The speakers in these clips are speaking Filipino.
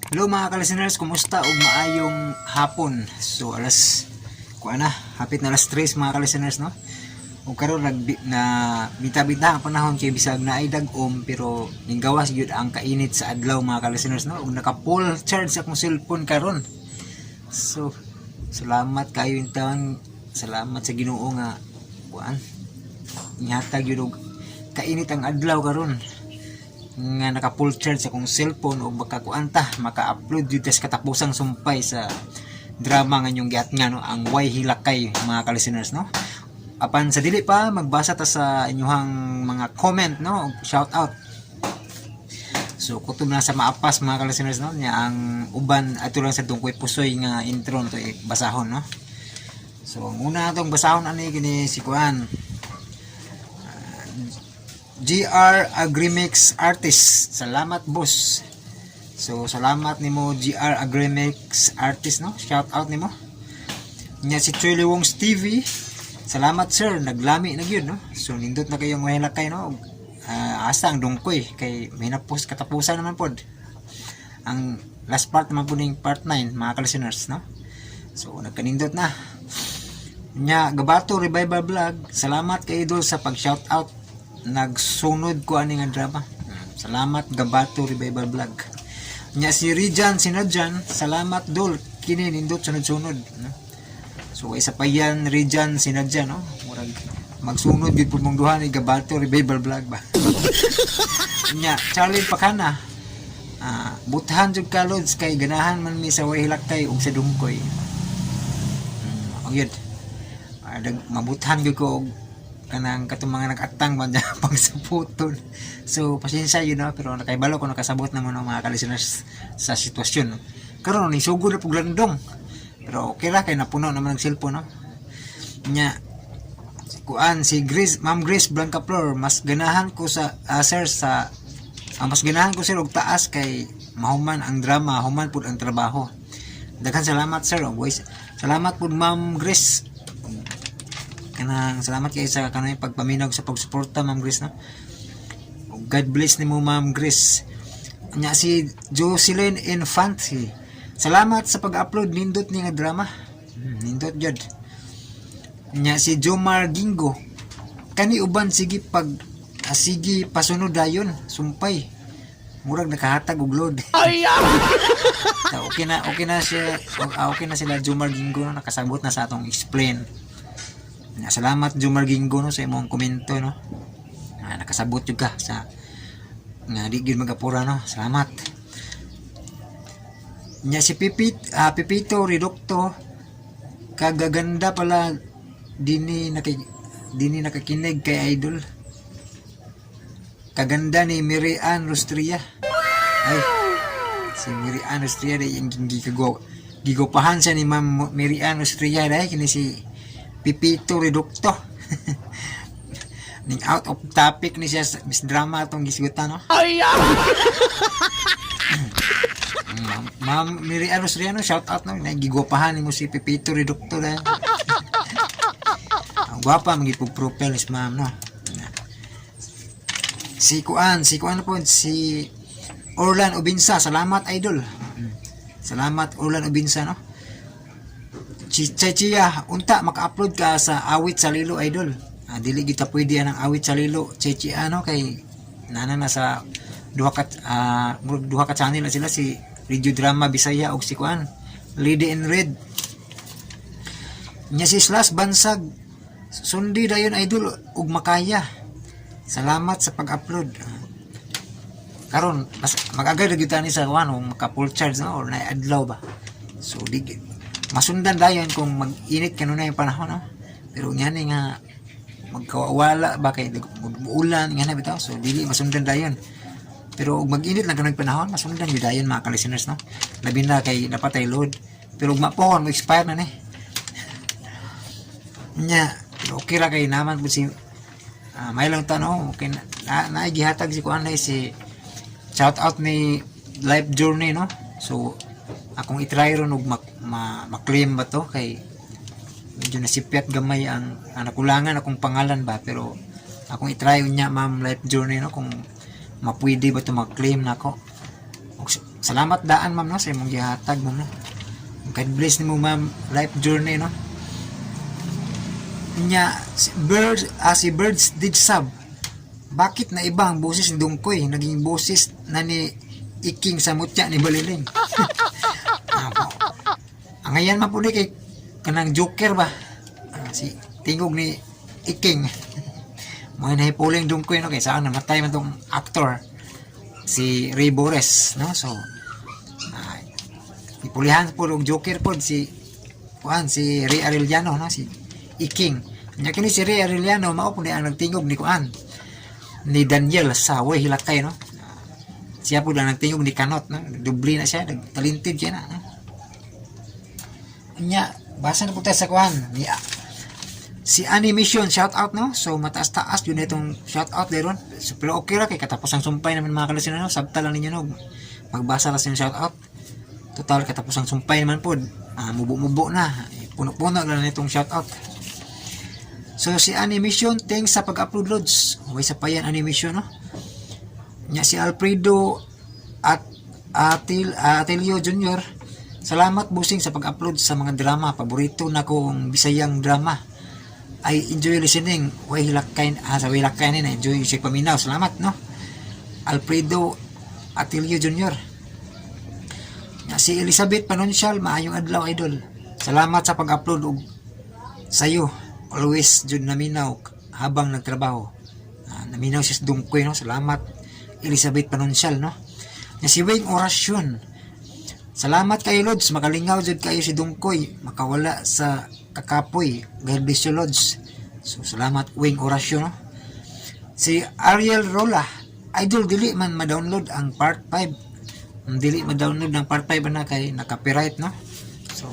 Hello mga ka-listeners, kumusta ug maayong hapon. So hapit na alas 3 mga ka-listeners, no? Ug karon na bita-bita ang panahon kay bisag na ay dag-om pero ninggawas gyud ang kainit sa adlaw mga ka-listeners, no? Ug naka full charge akong cellphone karon. So salamat kayo intawon, salamat sa Ginoo nga ihatag gyud og kainit ang adlaw karon nga naka full charge akong cellphone o maka-upload jud sa katapusang sumpay sa drama nga inyong giat nga, no, ang Why Hilakay mga ka-listeners, no. Apan sa dili pa magbasa ta sa inyong mga comment, no, shout out. So kutob na sa maapas mga ka-listeners, no, nya ang uban ato lang sa tungkoy pusoy nga intro to basahon, no. So ang una atong basahon ani kini si Kuan GR Agrimix Artist. Salamat boss. So salamat nimo GR Agrimix Artist, no. Shout out nimo. Nya si Chili Wong's TV. Salamat sir, naglami na gyud, no. So nindot na kayong mahilakay, no. Asa ang dungkoy kay may napos katapusan naman pod. Ang last part naman po ning part 9 mga ka-listeners, no. So nagkanindot na. Nya Gabato Revival Vlog. Salamat kay idol sa pag-shout out. Nagsunod ko ani nga drama. Salamat Gabato Revival Vlog. Nya si Rijan Sinadjan, salamat dol kini nindot sunod-sunod, no? So isa pa yan Rijan Sinadjan, no? Murag magsunod gid pud mong duha ni Gabato Revival Vlog ba. Nya Charlie Pakana, butahan jud ka lods kay ganahan man mi sa Way Hilakay ug sa Dungkoy. Gyud. Mabuthan gyud ko og kanang katong mga nag-atang man dyan pang saputon. So pasensya yun, no? Pero nakaibalo ko nakasabot naman ng mga ka-listeners sa sitwasyon, no? Karon ni sugod na puglandong pero okay ra kay napuno naman ang cellphone, no? Nya si Grace, Ma'am Grace Blanca Flor, mas ganahan ko sa sir sa mas ganahan ko sir og taas kay mahuman ang drama, human pud ang trabaho. Daghan salamat sir, boys. Salamat pud Ma'am Grace. Kanang salamat kay sa kanang pagpaminaw sa pagsuporta Ma'am Grace, no. God bless nimo Ma'am Grace. Nya si Jocelyn Infante, salamat sa pag-upload nindot ni nga drama. Nindot jud. Nya si Jomar Gingo, kani uban sige sige pasunod dayon sumpay. Murag nakahatag og load. Okay na siya. Okay na sila Jomar Gingo, no? Nakasabot na sa atong explain. Salamat Jomar Gingo, no, sa imong komento, no. Nakasabot jud ka sa nga di gyud magapura, no. Salamat. Nya si Pipito Redukto, kagaganda pala dini nakakinig kay idol. Kaganda ni Mirian Rostria. Ay, si Mirian Rostria day yung gigopahan siya ni Ma'am Mirian Rostria day kini si Pipito Redukto. Ning out of topic ni siya mis drama atong gisigutan, no. Ma'am Miriam Rosriano, shout out, no. Nagigopahan nimo si Pipito Redukto la. Ang gwapa magipug profile ni ma'am, no. Si Kuan po si Orlan Ubinsa, salamat idol. Salamat Orlan Ubinsa, no. Chichia, unta maka-upload ka sa Awit sa Lilo idol. Dili kita pwede ang Awit sa Lilo. Chichia, no, kay nana na sa duha ka channel na sila, si Radio Drama Bisaya og si Kuan Lady in Red. Nya si Slash Bansag, sundi dayon idol ug makaya. Salamat sa pag-upload. Karon mag-agad gyud tani sa Kuan maka full charge, no, or na adlaw ba. So masundan dayon kung mag-init kanuna yung panahon, no? Pero ngani nga magkawala ba kay ulan nga na bitaw, so dili masundan dayon. Pero mag-init lang kanang panahon, masundan gyud dayon mga ka-listeners, no? Labi na kay napatay load. Pero ug mapohon mo expire na ni. Nya okay ra kay naman pud si may lang tanong, okay na gihatag si kuan si shout out ni Life Journey, no? So akong i-try ron og ma-claim ba to kay medyo nasipyat gamay ang nakulangan akong pangalan ba, pero akong i-try unya Ma'am Life Journey, no, kung mapwede ba to mag-claim nako. salamat daan ma'am no sa imong gihatag mo no. God bless nimo ma'am life journey no. Nya si Birds did sub. Bakit na iba ang boses ni Dungkoy naging boses na ni Iking sa mutya ni Baliling? Ang ngayon mapuli kay kanang Joker ba? Si tingog ni Iking. Mga nahipuling Dungkoy no kay saan namatay man tong actor si Ray Bores no. So ipulihan po og Joker po si Ray Arellano no si Iking. Nya kini si Ray Arellano mao po ang nagtingog ni ni Daniel sa Way Hilakay no. Siya po lang nagtingog ni Kanot no. Dubli na siya, talented siya na no? Nya basa na po tayo sa ni si Animation shout out no. So mataas-taas yun itong shout out deron. So, pero okay ra kay katapos ang sumpay naman mga kalasin no. Sabta lang ninyo no. Magbasa lang sa shout out. Total katapos ang sumpay naman po. Mubo-mubo na. Puno-puno lang itong shout out. So si Animation thanks sa pag-upload loads. Way sa payan Animation no. Nya si Alfredo at Atelio Jr. Salamat busing sa pag-upload sa mga drama. Paborito na kong Bisayang drama. I enjoy listening. Way Hilakay sa Way Hilakay na enjoy si paminaw. Salamat no. Alfredo Atelio Jr. Si Elizabeth Panonsyal maayong adlaw idol. Salamat sa pag-upload og sayo. Always jud naminaw habang nagtrabaho. Naminaw si Dungkoy no. Salamat Elizabeth Panonsyal no. Si Wayne Orasyon. Salamat kayo Lods, makalingaw jud kayo si Dungkoy, makawala sa kakapoy, God bless you Lods. So salamat Wayne Orasyon no. Si Ariel Rola, idol dili man ma-download ang part 5. Dili ma-download ang part 5 na kay naka-copyright no. So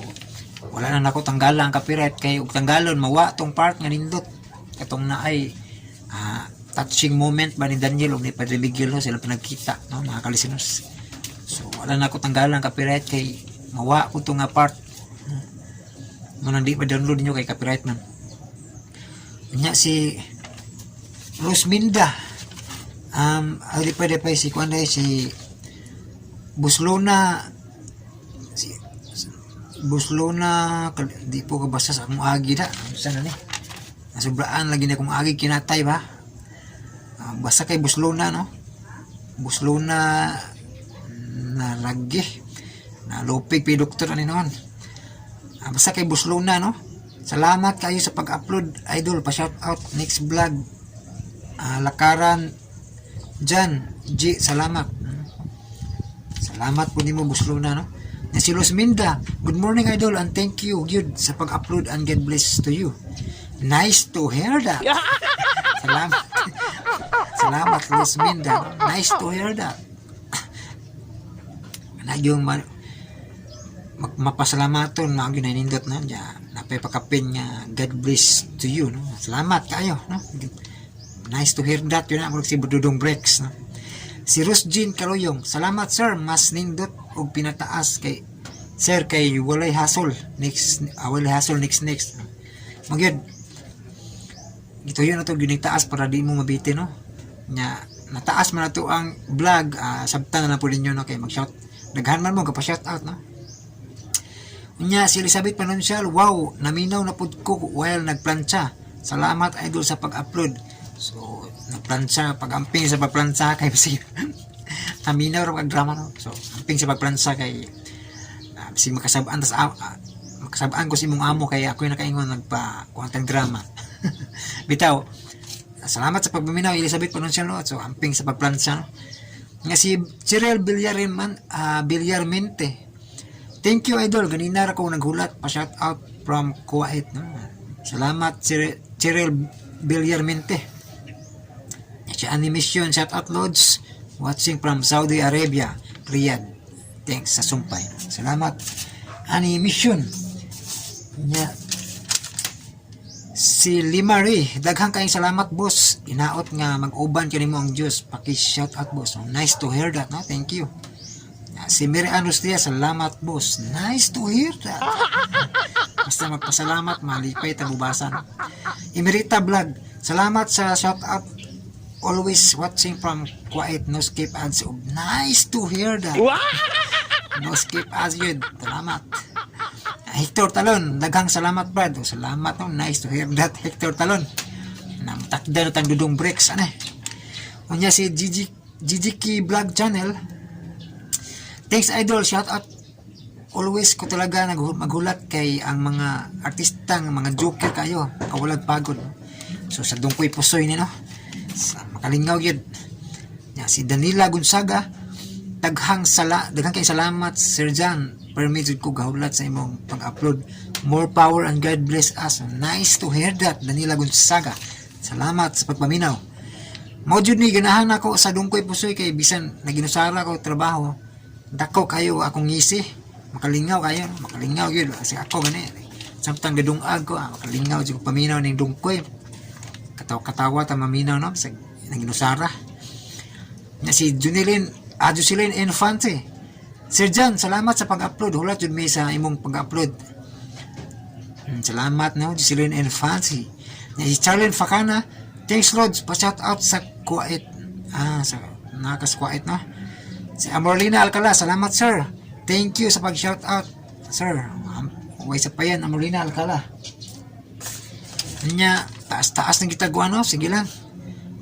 wala na nako tanggala ang copyright kay ug tanggalon mawa tong part nga nindot. Katong naay touching moment ba ni Daniel ug ni Padre Miguel no, sila pinagkita no mga kalisteners. So wala na ko tanggalan copyright kay mawa ko to nga part. Muna di ma-download niyo kay copyright man. Nya si Rosminda ali pwede pa si kuan si Buslona di po ka basta sa akong agi da sana ni nasubraan lagi na akong agi kinatay ba basta kay Buslona no. Buslona na lagi na lupig pi doktor ani noon. Basta kay Buslona no. Salamat kayo sa pag-upload idol, pa shout out next vlog. Lakaran Jan G, salamat. Salamat po nimo Buslona no. Si Rosminda, good morning idol and thank you good sa pag-upload and God bless to you. Nice to hear that. Salamat. Salamat Rosminda. Nice to hear that. Na yung mapasalamaton na ang ginanindot na dya napapakapin nga God bless to you no. Salamat kayo no. Nice to hear that yun na si Bududong Breaks no. Si Rosjean Kaloyong, salamat sir mas nindot og pinataas kay sir kay walay hassle next next magyud ito yun na to ginitaas para di mo mabiti no nya nataas man na to ang vlog sabtan na lang po ninyo no kay mag-shout daghan man mo gapa-shout out no. Unya si Elizabeth Panonsyal, wow, naminaw na pud ko while nagplantsa. Salamat idol sa pag-upload. So, nagplantsa, pag-amping sa pagplantsa kay bisig. Naminaw ra pag drama no. So, amping sa pagplantsa kay bisig makasabaan tas makasabaan ko si mong amo kay ako yung nakaingon nagpa-kuantang drama. Bitaw. Salamat sa pagpaminaw Elizabeth Panonsyal no. So, amping sa pagplantsa no. Nga si Cheryl Villarmente. Thank you idol, ganina ra ko naghulat pa shout out from Kuwait no. Salamat Cheryl Villarmente. Si Animation shout out Lods watching from Saudi Arabia, Riyadh. Thanks sa sumpay. Salamat Animation. Nya si Limari, daghang kayong salamat boss. Inaot nga mag-uban kanimo ang Diyos. Paki-shout out boss. Nice to hear that no. Thank you. Si Mary Anustia, salamat boss. Nice to hear that. Basta magpasalamat, malipay tabubasan. Emerita Vlog, salamat sa shout out always watching from quiet, no skip ads. Oh, nice to hear that. No skip ads yun. Salamat. Hector Talon, daghang salamat Brad. Oh, salamat no, nice to hear that Hector Talon. Takda na tang dudong breaks ane. Unya si Gigi Vlog Channel. Thanks idol, shout out. Always ko talaga maghulat kay ang mga artistang mga joker kayo, kawalag pagod. So sa dungkoy pusoy ni no. Sa makalingaw yun. Ya, si Danila Gonzaga, daghang kay salamat Sir John. Permitted ko gahulat sa imong pag-upload. More power and God bless us. Nice to hear that, Danila Gonzaga. Salamat sa pagpaminaw. Mao jud ni ganahan ako sa dungkoy pusoy kay bisan naginusara ko trabaho. Dako kayo akong ngisi. Makalingaw kayo, makalingaw yun. Kasi ako gani. Samtang gadungag ko, makalingaw jud paminaw ning dungkoy. Katawa ta maminaw no sa naginusara. Na si Jocelyn Infante. Sir John, salamat sa pag-upload. Hulat jud mi sa imong pag-upload. Salamat no, Jocelyn Infante. Na si Charlene Facana, thanks Lord, pa-shout out sa Kuwait. Sa nakas Kuwait no. Si Amorlina Alcala, salamat sir. Thank you sa pag-shout out, sir. Way sa payan, Amorlina Alcala. Nya, taas-taas ng gitagwa no, sige lang.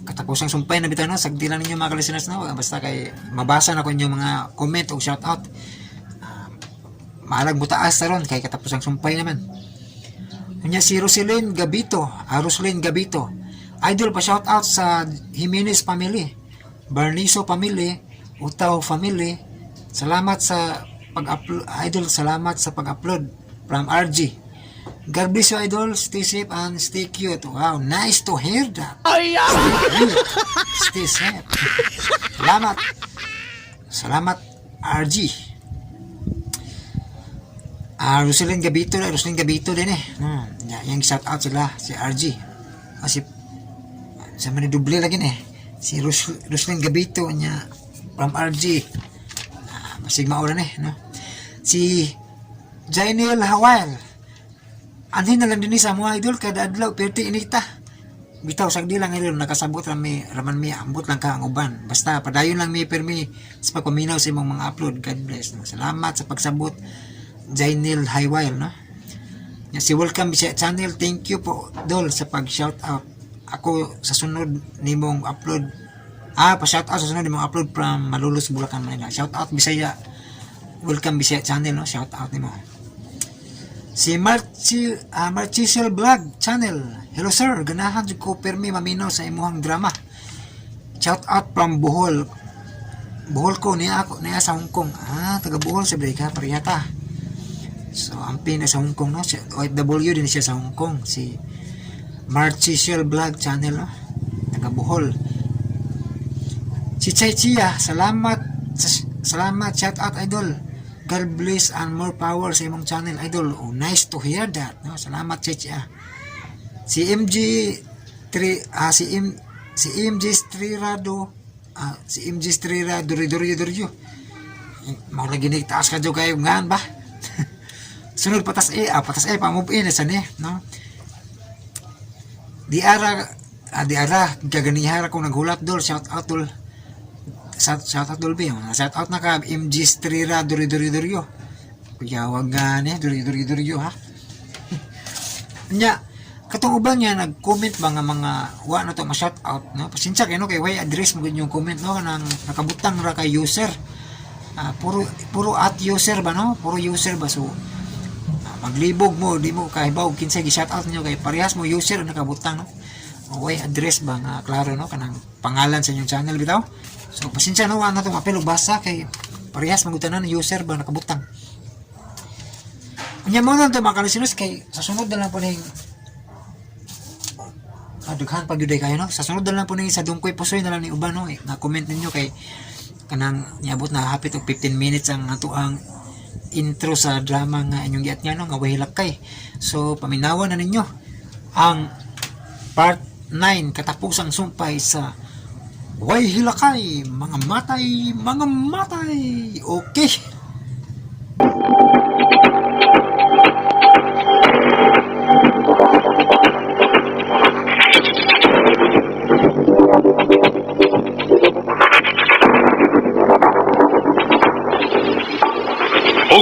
Katapusang sumpay na bitaw no, sagdi lang ninyo mga kalisteners no. Basta kay mabasa na ko inyong mga comment o shout out. Maalag mo taas na ron kay katapusang sumpay naman. Nya si Roselyn Gabito, idol pa shout out sa Jimenez family, Barniso family, Utaw family. Salamat sa pag-upload idol, salamat sa pag-upload from RG. God bless you idol, stay safe and stay cute. Wow, nice to hear that. Stay safe. Salamat RG. Roselyn Gabito din eh. Yang shout out sila si RG. Kasi sa maniduble lagi eh. Si Roselyn Gabito niya from RG. Masig maulan eh. No? Si Jainil Hawal. Anhin na lang din sa mga idol kada adlaw perti inita. Bitaw sagdi lang idol nakasabot raman mi ambot lang ka ang uban. Basta padayon lang mi permi sa pagpaminaw sa imong mga upload. God bless. No? Salamat sa pagsabot Jainil Hawal no. Si Welcome Bisaya Channel, thank you po dol sa pag-shout out. Ako sa sunod nimong upload pa-shout out sa sunod nimong upload from Malolos, Bulacan, Manila. Shout out Bisaya. Welcome Bisaya Channel no, shout out nimo. Si Marchisel Vlog Channel. Hello sir, ganahan jud ko permi maminaw sa imong drama. Shout out from Bohol. Bohol ko niya sa Hong Kong. Taga Bohol sa Breka, pariyata. So, ang pina sa Hong Kong no, si OFW din siya sa Hong Kong. Si Marchisel Vlog Channel no, taga Bohol. Si Chay Chia, salamat shout out idol. God bless and more power sa imong channel idol. Oh, nice to hear that no. Salamat Chay Chia. Si MG Strirado Dorio. Mao lagi ni taas ka jud kayo ngan ba? Sunod patas pa-move in sa ni no. Diara gaganihara ko naghulat dol, shout out dol. Shout out dol ba? Shout out na ka MG Strira Dorio. Kuya wag ni Dorio ha. Nya katong uban niya nag-comment ba nga mga wa na to ma-shout out no. Pasensya kay no kay way address mo yung comment no nang nakabutang ra kay user. Puro at user ba no? Puro user ba so maglibog mo, di mo kahibaw kinsa gi-shout out niyo kay parehas mo user ang nakabutang no. Way address ba nga klaro no kanang pangalan sa inyong channel bitaw. So pasensya no na to mapelo basa kay parehas magutanan user ba nakabutang. Nya mo na to mga kalisteners kay sa sunod na lang po ning daghan pag yuday kayo no. Sa sunod na lang po ning sa dungkoy pusoy na lang ni uban no. Na comment ninyo kay kanang niabot na hapit og 15 minutes ang ato ang intro sa drama nga inyong giat nga no nga way hilakay. So paminawan na ninyo ang part 9 katapusang sumpay sa way hilakay, mga matay. Okay.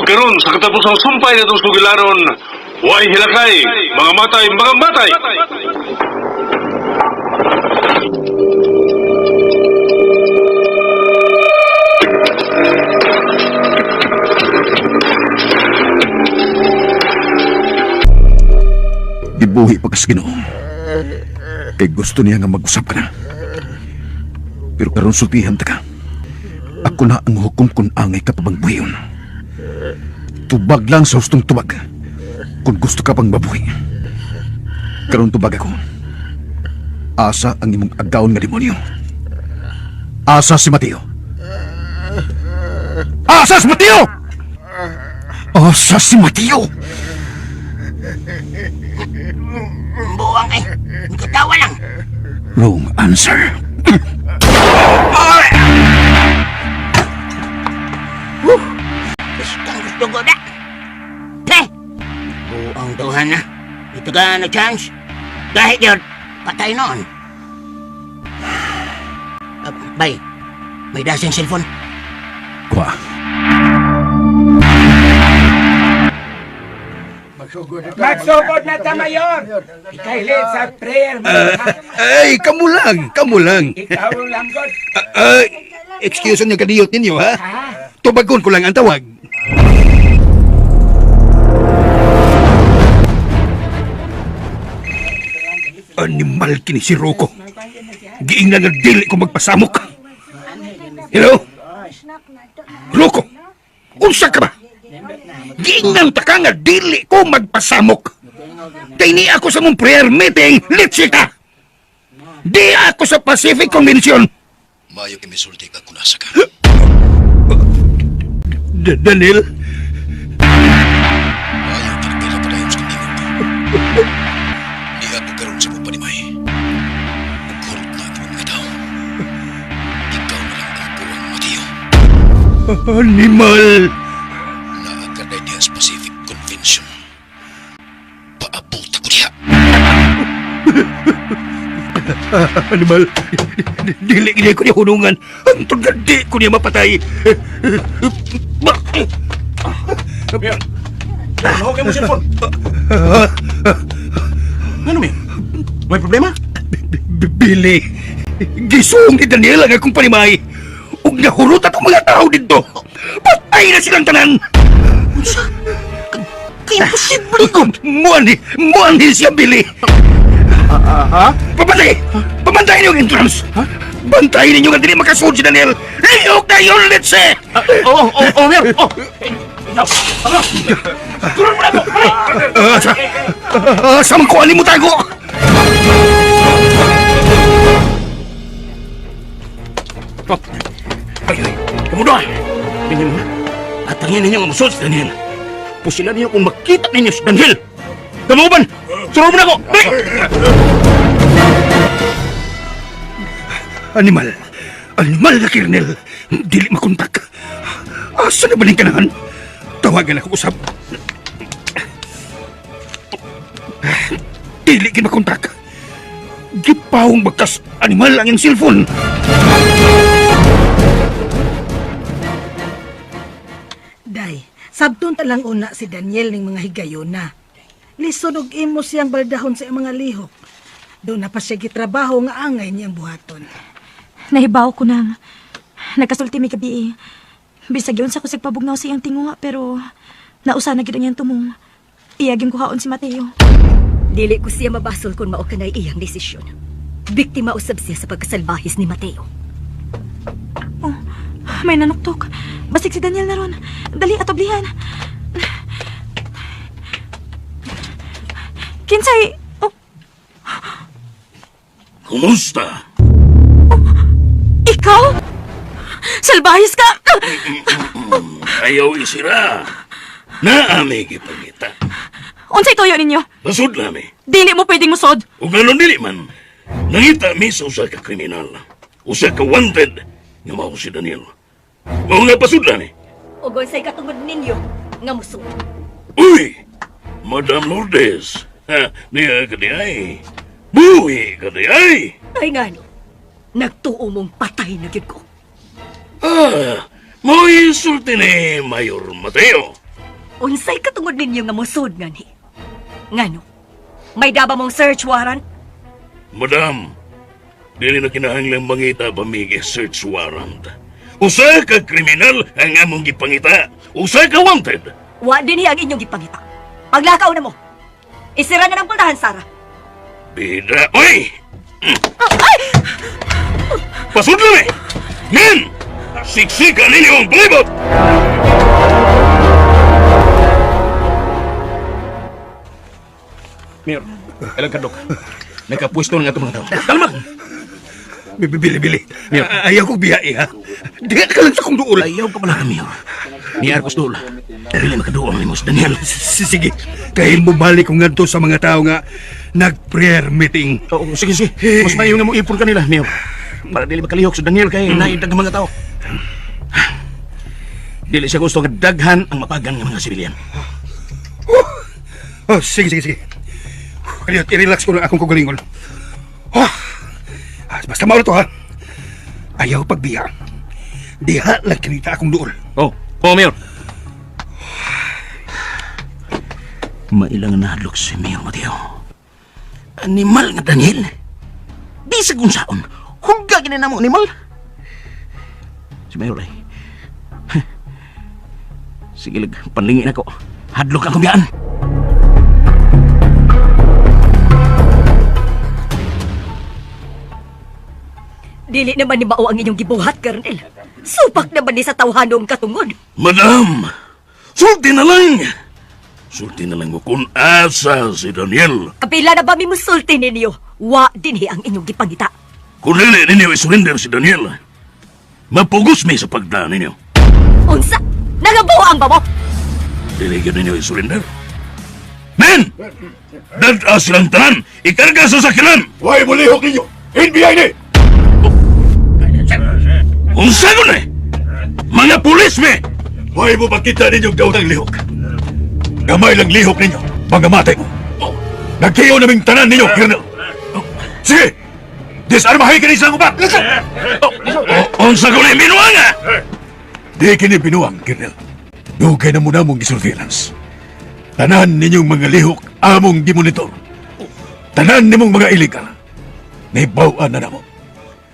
ug karon sa katapusang sumpay natong sugilanon, way hilakay, mga matay, mga matay. Gibuhi pa kas Ginoo. Kay gusto niya nga mag-usap ka na. Pero karon sultihan ta ka. Ako na ang hukom kung angay ka pa bang buhiyon. Tubag lang sa hustong tubag. Kung gusto ka pang mabuhi. Karon tubag ako. Asa ang imong agawon nga demonyo. Asa si Mateo. Asa si Mateo! Asa si Mateo! Buwang katawa lang. Wrong answer. Bistang gusto ko na. Pre! Buang tuhan na. Ito ka na chance. Kahit yun, patay noon. Bay, may dasing cellphone. Kwa. Magsugod na ta, Mayor! Ikailit sa prayer mo. Ay, kamu lang. Ikaw lang, God. Excuse niyo kadiyot ninyo, ha? Ha? Tubagon ko lang ang tawag. Animal kini si Rocco. Giingnan nga dili ko magpasamok. Hello? Rocco, unsa ka ba? Giingnan ta ka nga dili ko magpasamok. Kay ni ako sa mong prayer meeting, litsi ka! Di ako sa Pacific Convention. Mayo kami sulti ka kung nasa ka. Daniel? Mayo kinapila pa dayon sa kandingan. Di ako karoon sa mong panimay. Magkurot na ako mga tao. Ikaw na lang ang buwang Mateo. Animal! Naagkaday niya sa Pacific Convention. Paabot ako diha. Animal, dili niya ko niya hunungan. Antong gandi ko niya mapatay. Mahukay mo cellphone. Ano, Mayor? May problema? Billy, gisong ni Daniel ang akong panimay. Ug nahurot at ang mga tao dito. Patay na silang tanan. Kaya posible ko. Muan din siya, Billy. Papatay! Pamantayin niyo ang entrance! Bantayin ninyo nga dili makasunod si Daniel! Liyok na yun, let's say! Mayor! Turun mo na po! Samang ko, alim mo tago! Ay, kamu doon! Tingnan mo na. Atangin ninyo ang masunod si Daniel. Pusilan ninyo kung makita ninyo si Daniel. Kamuban! Turun mo na ko! Animal na Kernel! Dili makontak! Asa na baling kanahan? Tawagan ako usap. Dili kin makontak! Gipawong bagkas animal ang yung cellphone! Day, sabton talang una si Daniel ning mga higayuna. Lison og imo siyang baldahon sa mga lihok. Doon na pa siya gitrabaho nga angay niyang buhaton. Nahibaw ko nang nagkasulti mi gabi. Bisag yun sa kusig pabugnaw sa iyang tinguha pero nausa na gid niyang tumong. Iyagin ko haon si Mateo. Dili ko siya mabasol kung mao kanay iyang desisyon. Biktima usab siya sa pagkasalbahis ni Mateo. Oh, may nanuktok. Basig si Daniel na ron. Dali atoblihan. Kinsay? Oh, Kumusta? ikaw? Salbahis ka! Ayaw isira. Naamay gipangita. Unsay toyo ninyo? Nasud nami. Dili mo pwedeng musod. O ganon dili man. Nangita mi sa usa ka kriminal. Usa ka wanted nga mao si Daniel. Mao nga pasud nami. Ug unsay katungod ninyo nga musud. Uy! Madam Lourdes. Niya ka di ay. Buhi ka di ay. Ay ngano, nagtuo mong patay na gyud ko. Mo insulti ni Mayor Mateo. Unsay katungod ninyo nga musod nga ni? Ngano? May daba mong search warrant? Madam, dili na kinahanglang mangita pamigi search warrant. Usa ka kriminal ang among gipangita. Usa ka wanted. Wa din ang inyong gipangita. Paglakaw na mo. Isira na ng pultahan, Sarah. Bida, oy! Pasudlan eh! Men! Siksikan ninyo ang palibot! Mayor, ilang kadok. Nagkapwesto na nga itong mga tao. Kalma! Bili. Mayor. Ayaw ko biyai, ha? Diyan ka lang sa kong duol. Ayaw ka pala ka, Mayor. Ni Arcos Dol. Dili makaduang ni Mos Daniel. Sige, kahil mo balik ko nga to sa mga tao nga nag-prayer meeting. Oo, sige. Mas mayo nga mo ipon kanila, Mayor. Para dili makalihok sa Daniel kay naidag ng mga tao. Dili siya gusto nga daghan ang mapagan ng mga sibilyan. Oh, sige. Kaya i-relax ko lang akong kugalingon. Basta maulo to, ha? Ayaw pagbiya. Diha lang kinita akong duol. Oo, Mayor. Mailang nahadlok si Mayor Mateo. Animal nga Daniel. Bisag kung saon. Hugagin na mo animal. Si Mayor ay. Sige lag, panlingin ako. Hadlok ang kumiyaan. Dili naman ni mao ang inyong gibuhat, Colonel. Supak naman ni sa tawhanom katungod. Madam, sulti na lang. Sulti na lang mo kung asa si Daniel. Kapila na ba mi musulti ninyo? Wa dinhi ang inyong gipangita. Kung dili ninyo isurrender si Daniel, mapugos mi sa pagdaan ninyo. Unsa? Nagabuang ba mo? Dili ka ninyo isurrender. Men! Dad silang tanan, ikarga sa sakilan! Huwag mo lihok ninyo! NBI ni! Unsa ko na mga pulis me! Huwag mo makita ninyong daw ng lihok. Gamay lang lihok ninyo, mga matay mo. Nagkiyo naming tanan ninyo, Colonel. Sige! Disarmahay ka silang upat! Unsa ko na binuang nga! Di kini binuang, Colonel. Dugay na muna mong gisurveillance. Tanan ninyong mga lihok, among gimonitor. Tanan nimong mga illegal. Naibawaan na namo.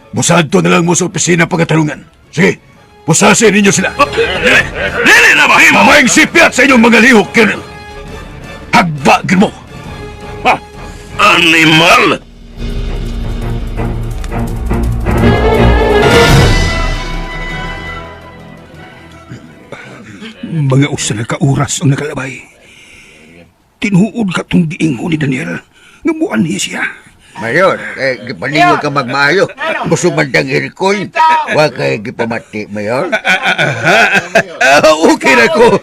Musadto na lang mo sa opisina pagkatalungan. Sige, pusasin ninyo sila. Dili na mahimo! Mamayang sipyat sa inyong mga lihok, Colonel. Hagbagin mo. Animal! Mga usa na kauras ang nakalabay. Tinuod ka tong diingo ni Daniel. Ngamuan niya siya. Mayor, gipaningo ka magmaayo. Gusto man dang irikoy. Huwag kayo gipamati, Mayor. Okay na ko.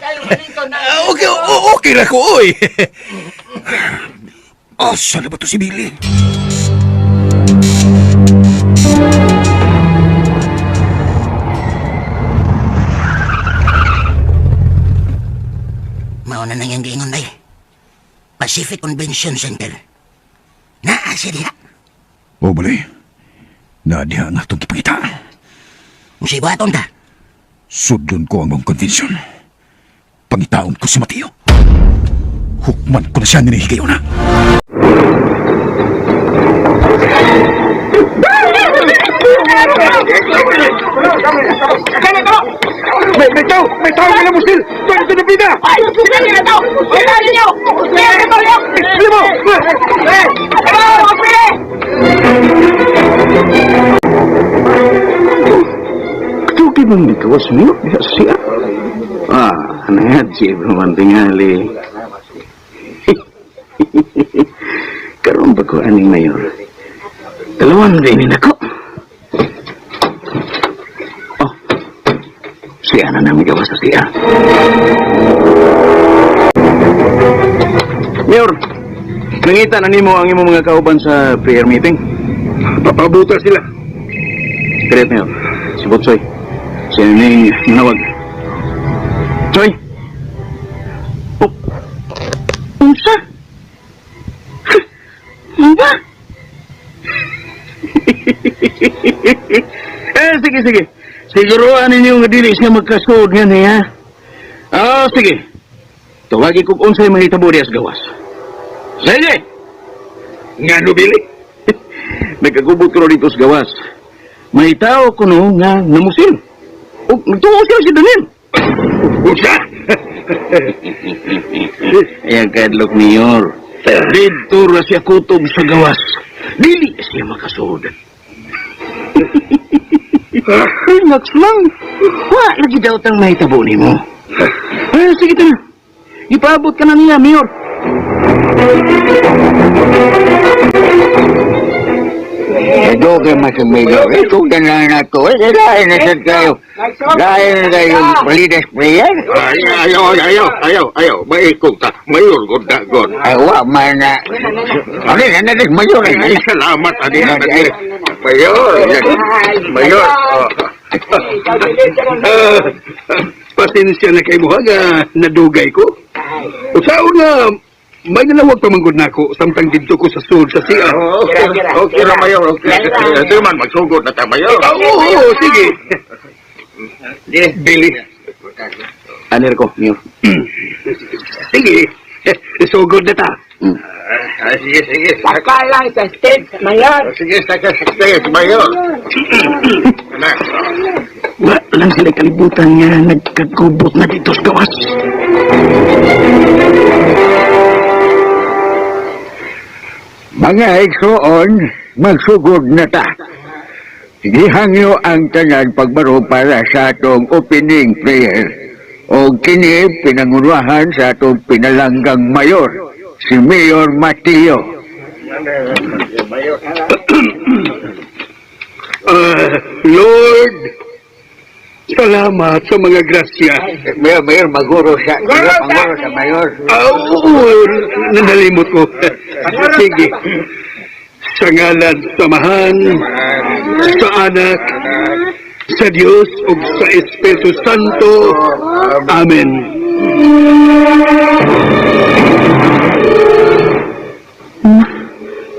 Okay na ko, oy. Asa na ba to si Billy? Mauna na niyang giingon, day. Pacific Convention Center. Naasa diha. O, bali. Nadiha nga itong kipangita. Musay buhaton ta. Sudlon ko ang mong convention. Pangitaon ko si Mateo. Hukman ko na siya ninihigayon na. May tao na musil! Tuwan ito na pina! Ay! Sila nila tao! Sila ninyo! Sila nila tao! Sila mo! Tuki bang dikawas mo? Siya? Anayat siya naman tingali. Karoon ba ko aning mayor? Dalawang din ako. Siya na namin gawas sa siya. Mayor, nangita na nimo ang imong mga kauban sa prayer meeting? Papabuta sila. Correct, Mayor. Si Botsoy. Siya na manawag. Choy! Unsa? Ba? Sige. Siguruan ninyo nga dili siya magkasod nga niya. Sige. Tawagi ko kung unsay mahitabo diya sa gawas. Sige! Nga no, Billy? Nagkagubot ko dito sa gawas. Mahitao ko no nga namusil. O, nagtungo siya si Daniel. Usa? Ayan kadlok Mayor. Dito ra siya kutob sa gawas. Dili siya makasod. Relax lang. Wa lagi daw tang mahitabo ni mo. Sige ta na. Ipaabot ka na niya, Mayor. Ito kayo masamigaw. Ito ganang na to. Dahil na sad kayo. Dahil na kayo palidas prayer. Ayaw. Maikog ta. Mayor, god na, god. Ay, wa man na. Ano na natin, mayor. Ay, salamat, adi. Mayor. Pasensya na kay Muhaga, nadugay ko. O sao na, may nalawag pamanggod na ako, samtang dito ko sa sud sa siya. Okay na, mayor. Okay. Ito man, magsugod na ta, mayor. Oo, sige. Billy. Aner ko, Mayor. Sige, sugod na ta. Sige. Pakalang sa stage, Mayor. Sige, stage, mayor. Wa lang sila kalibutan nga nagkagubot na dito sa gawas. Mga igsoon, magsugod na ta. Gihangyo ang tanan pagbaro para sa atong opening prayer. O kini pinangunahan sa atong pinalanggang mayor, si Mayor Mateo. Lord, salamat sa mga grasya. Mayor, maguro siya. Maguro sa mayor. Nanalimot ko. Sige. Sa ngalan, samahan, sa anak, sa Diyos, o sa Espiritu Santo. Amen.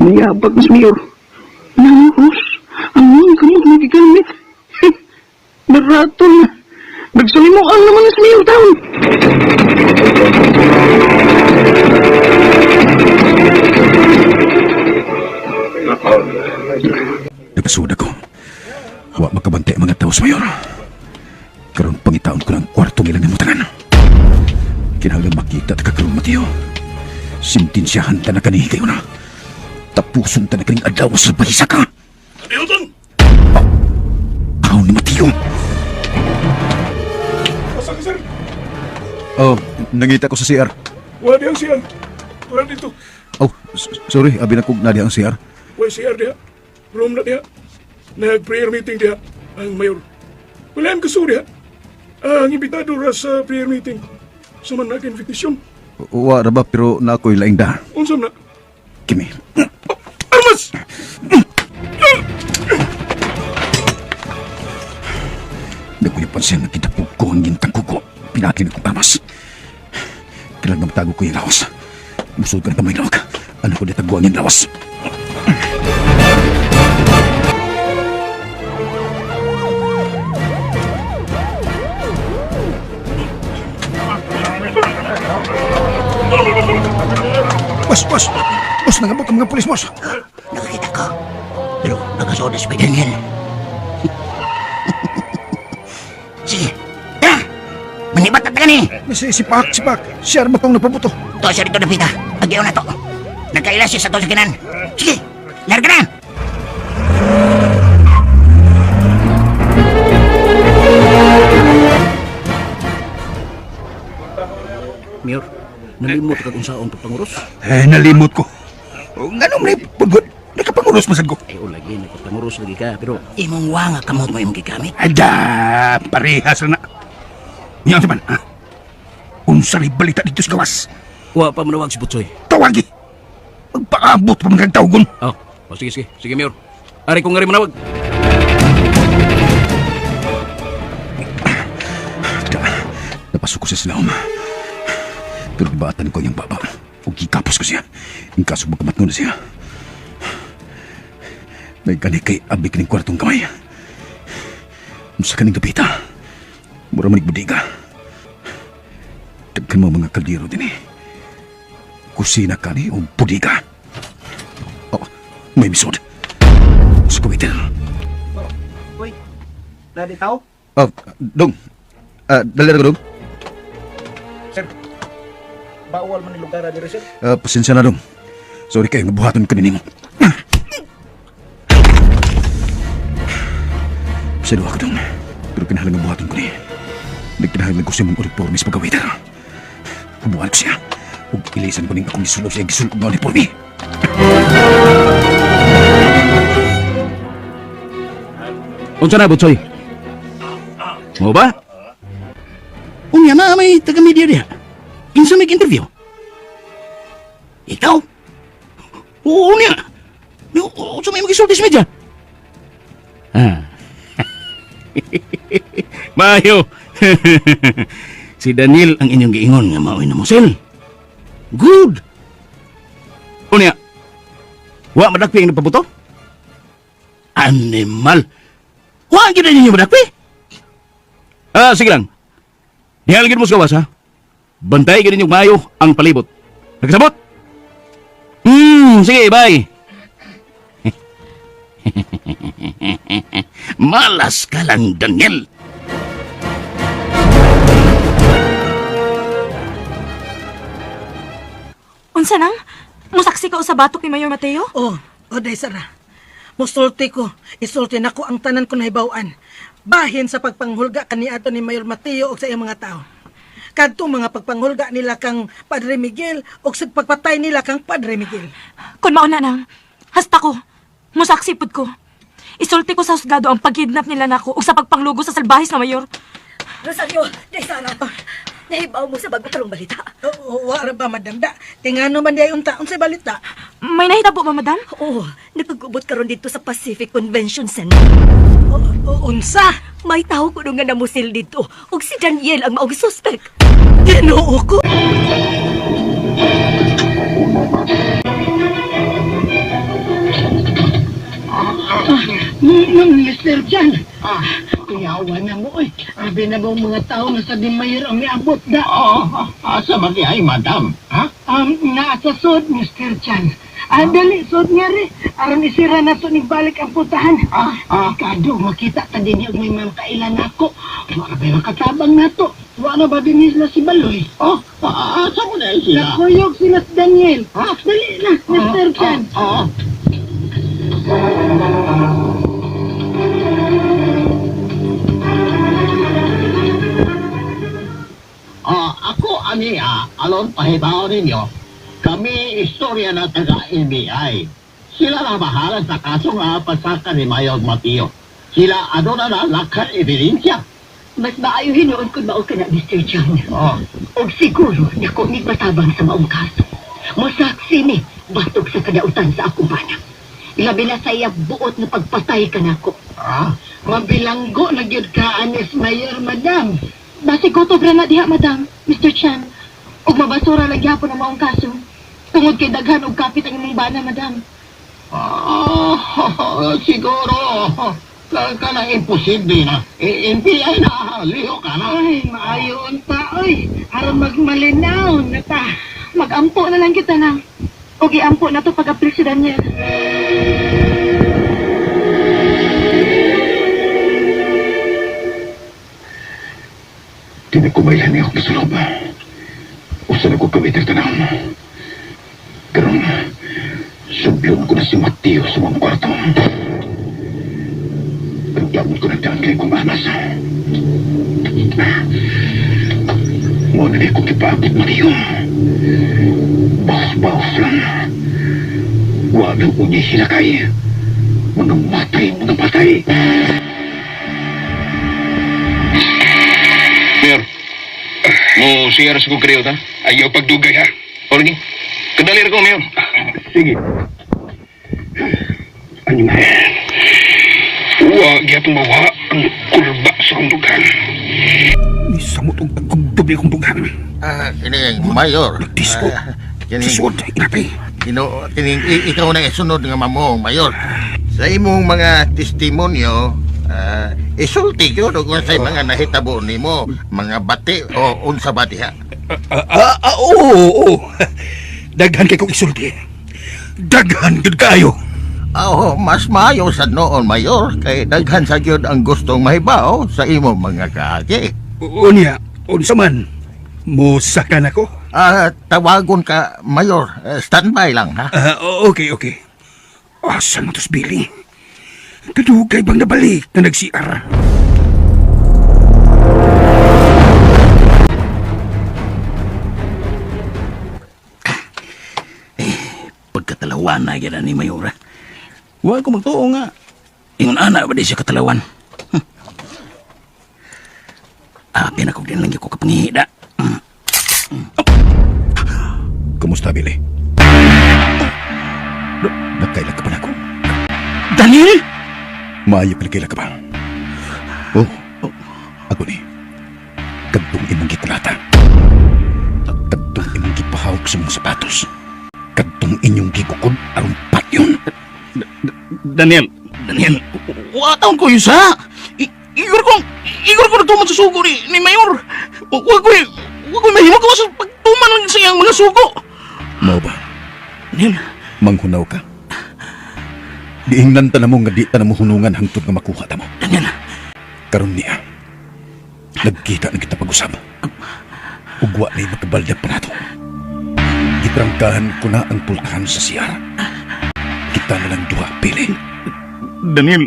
Mayabag mas Mayor. Nangos, ang mga kamot magigamit. Naratol na. Nagsalimuan naman na sa Mayor Town. Nagpasud ako. Wa makabantay ang mga tao sa mayor. Karon pangitaon ko ng kwarto nila ng mutangan. Kinahanglan makita ta karon Mateo. Sintensyahan ta na kanihi kayo na. Tapuson ta na kaning adlaw sa bahisa ka. Newton! Aw ni Mateo. Oh, nangita ko sa CR. Wala ang CR. Wala dito. Oh, sorry, abi na kog na ang CR. Wala CR diha. Room na diha. Nag-prayer meeting diha ang mayor. Wala ang kaso diha. Ang imbitado ra sa prayer meeting. Suman na invitation. Wa ra ba pero na ako'y laing da. Unsam na? Kimi. Armas! Nagpulipan siya na kitapog ko ang gintang kuko. Pinakin akong armas. Kailangan matago ko yung lawas. Musod ka na kamay lawag. Ano ko nitaguan yung lawas? Boss, nangabot ang mga pulis, boss. Nakakita ko. Pero nakasodas pa Daniel. Sige. Tara! Manibat na taga ni! Sipak. Siya ba itong napabuto? To siya rito na pita. Agyaw na to. Nagkaila siya sa to sa kinan. Sige! Larga na! Mayor, nalimot ka kung saan pagpanguros. Nalimot ko. Ganun na pagod. Nakapanguros masad ko. O lagi, nagpapanguros lagi ka. Pero imong wanga kamot mo yung gigamit. Ada, parehas na. Yan naman, ha? Unsari balita dito sa gawas. Wa pa manawag si Butsoy. Tawagi. Magpaabot pa mga tawgon. Sige. Sige, Mayor. Ari kong ngari manawag. Napasok ko sa silahom. Pero dibatan ko yung baba. O gikapos ko siya. In kaso magkamatno na siya. May gani kay abik ng kwartong kamay. Sa kaning gabita. Mura manig budiga. Dagkan mo mga kaldero din eh. Kusina ka ni o budiga. Oh, may misod. Sa kawitin. Uy, nadi tao? Oh, Dong. Dali na ka, Dong. Sir, bawal man ni lugar na diri, sir. Pasensya na, Dong. Sorry kayo, nabuhatan ka din mo. Pasensya ka, Dong. Pero kinahanglan nabuhatan ko ni. Nagkinahanglan ko siya mong uniforme sa pagkawitan. Hubuhan ko siya. Huwag ilisan ko ning akong gisulog siya gisulog na uniforme. Unsa na, Butsoy? Mo ba? Unya na may taga-media diha. Kinsa may interview? Ikaw? Oo niya. Unsa may magisulti sa media? Mayo. Si Daniel ang inyong giingon nga mao'y na musel. Good. Unya. Wa madakpi ang napabuto? Animal. Wa gid ninyo madakpi? Sige lang. Nihalagin mo sa gawas, ha? Bantay gid ninyo mayo ang palibot. Nagkasabot? Sige, bye. Malas ka lang, Daniel. Unsa nang? Musaksi ka sa batok ni Mayor Mateo? Oh, day Sara. Musulti ko, isulti na ko ang tanan ko na hibawaan. Bahin sa pagpanghulga kaniadto ni Mayor Mateo o sa iyang mga tao. Kadto mga pagpanghulga nila kang Padre Miguel o sa pagpatay nila kang Padre Miguel. Kung mauna nang, hasta ko, musaksi pud ko. Isulti ko sa husgado ang pagkidnap nila nako o sa pagpanglugo sa salbahis na Mayor. Rosario, day Sara. Nahibaw mo sa bago talong balita. Wala ba, madam? Tingano man di ayong taon sa balita. May nahitabo ba, madam? Oo, napag-ubot karon dito sa Pacific Convention Center. Unsa? May tao ko nga namusil dito. Og si Daniel ang maong suspect. Ginoo ko? Mr. Jan, kuyawa na mo eh. Abi na bang mga tao na sa Mayor ang miabot da? Asa mag-iay, madam? Ha? Naasa sod, Mr. Jan. Dali, sod nga rin. Aron isira na to balik ang putahan. Kado, makita ka din yung may mga kailan ako. Wala ba yung katabang na to? Wala ba din sila si Baloy? Asa mo na sila? Nakuyog sila si Daniel. Dali na, Mr. Jan. Ako, alon pahibaw ninyo, kami istorya na taga-NBI. Sila na bahala sa kaso nga pasaka ni Mayor Mateo. Sila na lakar ebidensya. Mas maayo hinuon kung mao ka na, Mr. John. Og siguro, nakunig matabang sa maong kaso. Mosaksi ni, batok sa kadautan sa akong bana. Labi na sa iya buot na pagpatay ka nako. Mabilanggo na gyud ka, Anis Mayor, madam. Basi gotob ra na diha, madam, Mr. Chan. Og mabasura lang gyapon ang maong kaso. Tungod kay daghan og kapit ang imong bana, madam. Siguro. Ka na imposible na. NBI na, liho ka na. Ay, maayon pa, oy. Aron magmalinaw na ta. Mag-ampo na lang kita na. Og iampo na to pag-apil si Daniel. Tinakumaylan niya ako masulob. Usa na ko kawitir tanaw. Karon, sublon ko na si Mateo sa mga kwarto. Pagdamot ko na daan kay kong anas. Muna di ko kipagod, Mateo. Bawas lang. Walang unyi hilakay. Mga patay. Mayor, mo siya sa kong kriyo, ta? Ayaw pagdugay, ha? O, lagi. Kadali ko, Mayor. Sige. Ano na? Huwag yapong mawa ang kulba sa kong dugan. Isamot ang doble kong dugan. Ini Mayor. Disco. Susod, inapay. Ikaw na isunod nga mamong, Mayor. Sa imong mga testimonyo, isulti yun kung sa mga nahitabo nimo, mga bati o unsa bati ha. Oo. Daghan kay kong isulti. Daghan gud kayo. Mas maayo sa noon, Mayor, kay daghan sa gyud ang gustong mahibaw sa imo mga kaagi. Unya, unsa man, musaka na ko. Tawagon ka, Mayor. Standby lang, ha? Okay. Asan mo tos, Billy? Kadugay bang nabalik na nag-CR? Pagkatalawan na yan ni Mayora. Huwag ko magtuo nga. Ingon anak ba di siya katalawan? Akin ako din lang ko kapangihida. Kumusta, Billy? Nagkaila ka pa na ako? Daniel! Maayo pinagkaila ka ba? Ako ni. Kadtong imong gitrata. Kadtong imong gipahawak sa mga sapatos. Kadtong inyong gikukod aron patyon. Daniel, wataon ko yun sa. Igor ko natuman sa sugo ni Mayor. Huwag ko mahimo ka sa pagtuman ng siyang mga sugo. Mao ba? Daniel. Manghunaw ka. Giingnan ta na mo nga di ta na mo hunungan hangtod nga makuha ta mo. Daniel. Karon niya. Nagkita na kita pag-usap. Ugwa na yung makabaldag pa nato. Gitrangkahan ko na ang pultahan sa siyar. Kita na lang duha, Billy. Daniel,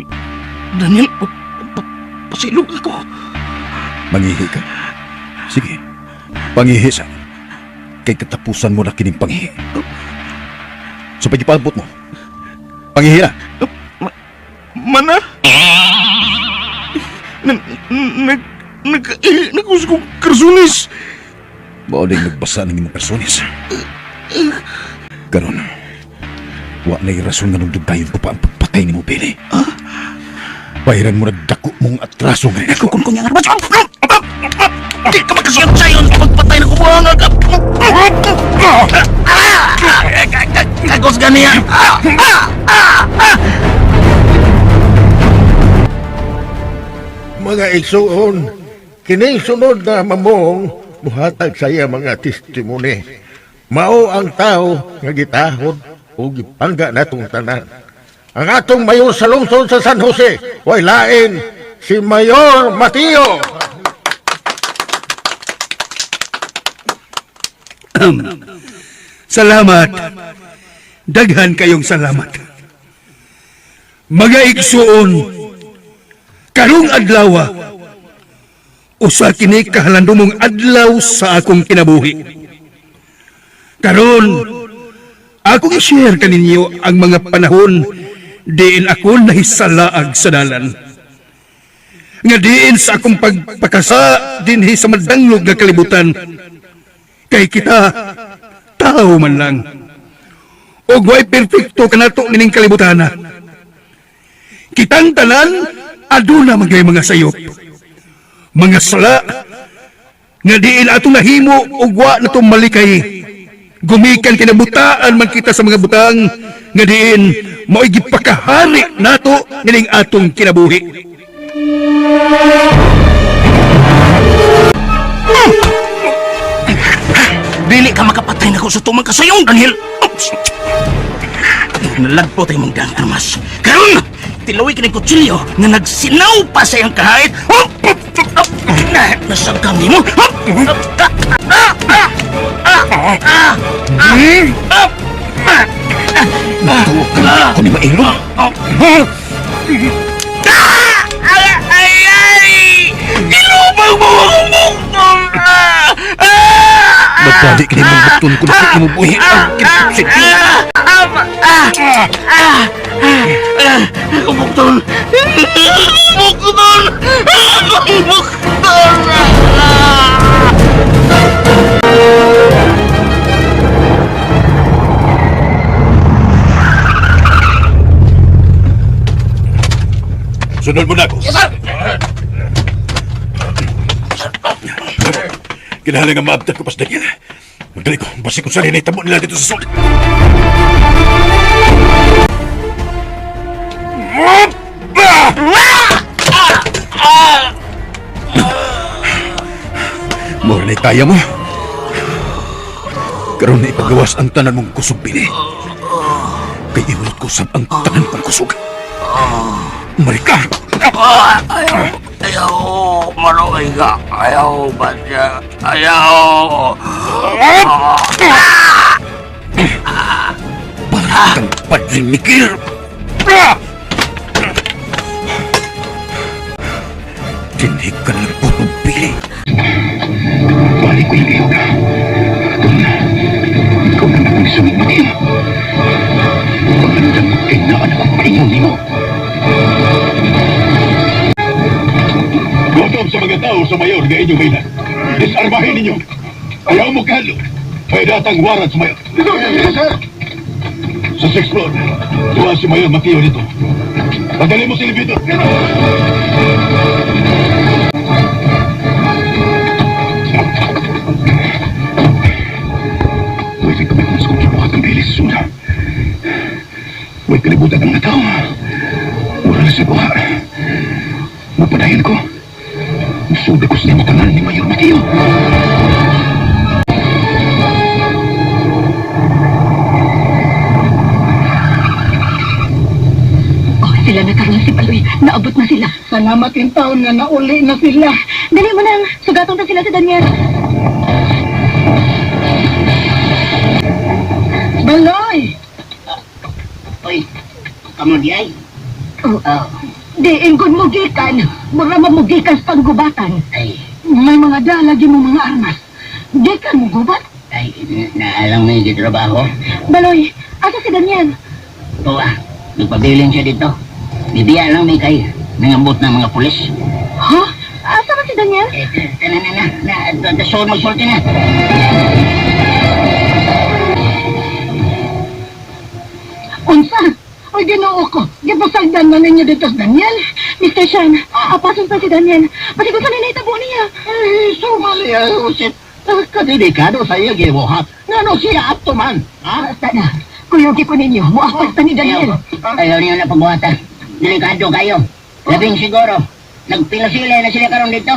pasilog ako. Mangihi ka? Sige, pangihi sa. Kay katapusan mo na kining pangihi. So, pagipabot mo. Pangihi na. Mana? Nag-us ko karsunis. Mauding nagbasa ng imong karsunis. Karon, wa na'y rason nga nung dugayon ko pa ang pagpatay ni mo, Billy. Bahiran mo na dako mong atraso nga. Ako kung kunyang armas. Di ka magkasiyang sayon pagpatay na kumuhanga ka. Kagos ganiya. Mga igsuon, kining sunod na mamong muhatag saya mga testimony. Mao ang tao nga gitahod o gipangga natong tanan. Ang atong mayor sa lungsod sa San Jose, way lain si Mayor Mateo. Salamat. Daghan kayong salamat. Mga igsuon, karong adlaw, usa kini kahalandumong adlaw sa akong kinabuhi. Karon, akong i-share kaninyo ang mga panahon diin ako nahisalaag sa dalan. Nga diin sa akong pagpakasa dinhi sa madanglog nga kalibutan. Kay kita, tao man lang. O way perfecto kanato nining kalibutana. Kitang tanan, aduna magay mga sayop. Mga sala, nga diin atong nahimo o wa na itong malikay. Gumikan kinabutaan man kita sa mga butang, nga diin maigipakahari nato nining atong kinabuhi. Dili ka makapatay na ko sa tumang kasayong, Daniel. Nalagpo tayo mong dang armas. Karon, tilawi ka ng kutsilyo na nagsinaw pa sa iyang kahit. Nasag kami mo. Natuwa ka na ako ni Mairo. Ilubang mo ang bukton! Magbalik ka na yung bukton kung saan mo buhi ang kinapsit mo. Ako bukton! Bukton! Ako bukton! Sunod mo na ako. Yes, sir! Kinahanglan nga maabtan ko pas dagyan. Magdali ko, basi kung saan hinahitabo nila dito sa sulit. Mura na kaya mo. Karon na ipagawas ang tanan mong kusog, Bini. Kay iulot ko sab ang tanan pang kusog. Marika! Ayaw, maroy ka. Ayaw, badya. Ayaw. Parang padring mikir! Tinig ka ng putong Bini. Balik ko yung iyo na. Ikaw na naman sunod mati. Pagandang kinaan ang paingon mo. Gutom sa mga tao sa mayor na inyong may disarmahin ninyo. Ayaw mo kalo. May datang warat sa mayor. Dito, sir! Sa 6th floor, tuwa si Mayor Mateo dito. Padali mo si elevator. Pwede kami kung sa kukibuhat ng bilis suna. Huwag kalibutan ang mga tao. Mura na sa buha. Mapadayan ko. Suda ko sa matanan ni Mayor Mateo. Sila na karoon si Baloy. Naabot na sila. Salamat yung taon nga nauli na sila. Dali mo nang. Sugatong na sila si Daniel. Baloy! Uy, kamu di ay. Di, ingkod mo gikan. Mura mo gikan sa panggubatan. Ay, May mga dalagi mo mga armas. Gikan mo gubat. ay, naalang may gitrabaho. Baloy, asa si Daniel? Tuwa, nagpabiling siya dito. Bibiya lang may kay nangambot ng mga pulis. Ha? Asa ka si Daniel? Magsulti na. Unsa? Oy, ginoo ko. Gipasagdan na ninyo dito sa Daniel. Mr. Sean, apason pa si Daniel. Pati ko sa nitabo niya. Sumali, usip. Kadidikado sa iya gibuhat. Ngano siya ato man? Ha? Sana, kuyugi ko ninyo. Muapas ta ni Daniel. Ayaw niyo na pagbuhatan. Delikado kayo. Labing siguro. Nagpilasila na sila karon dito.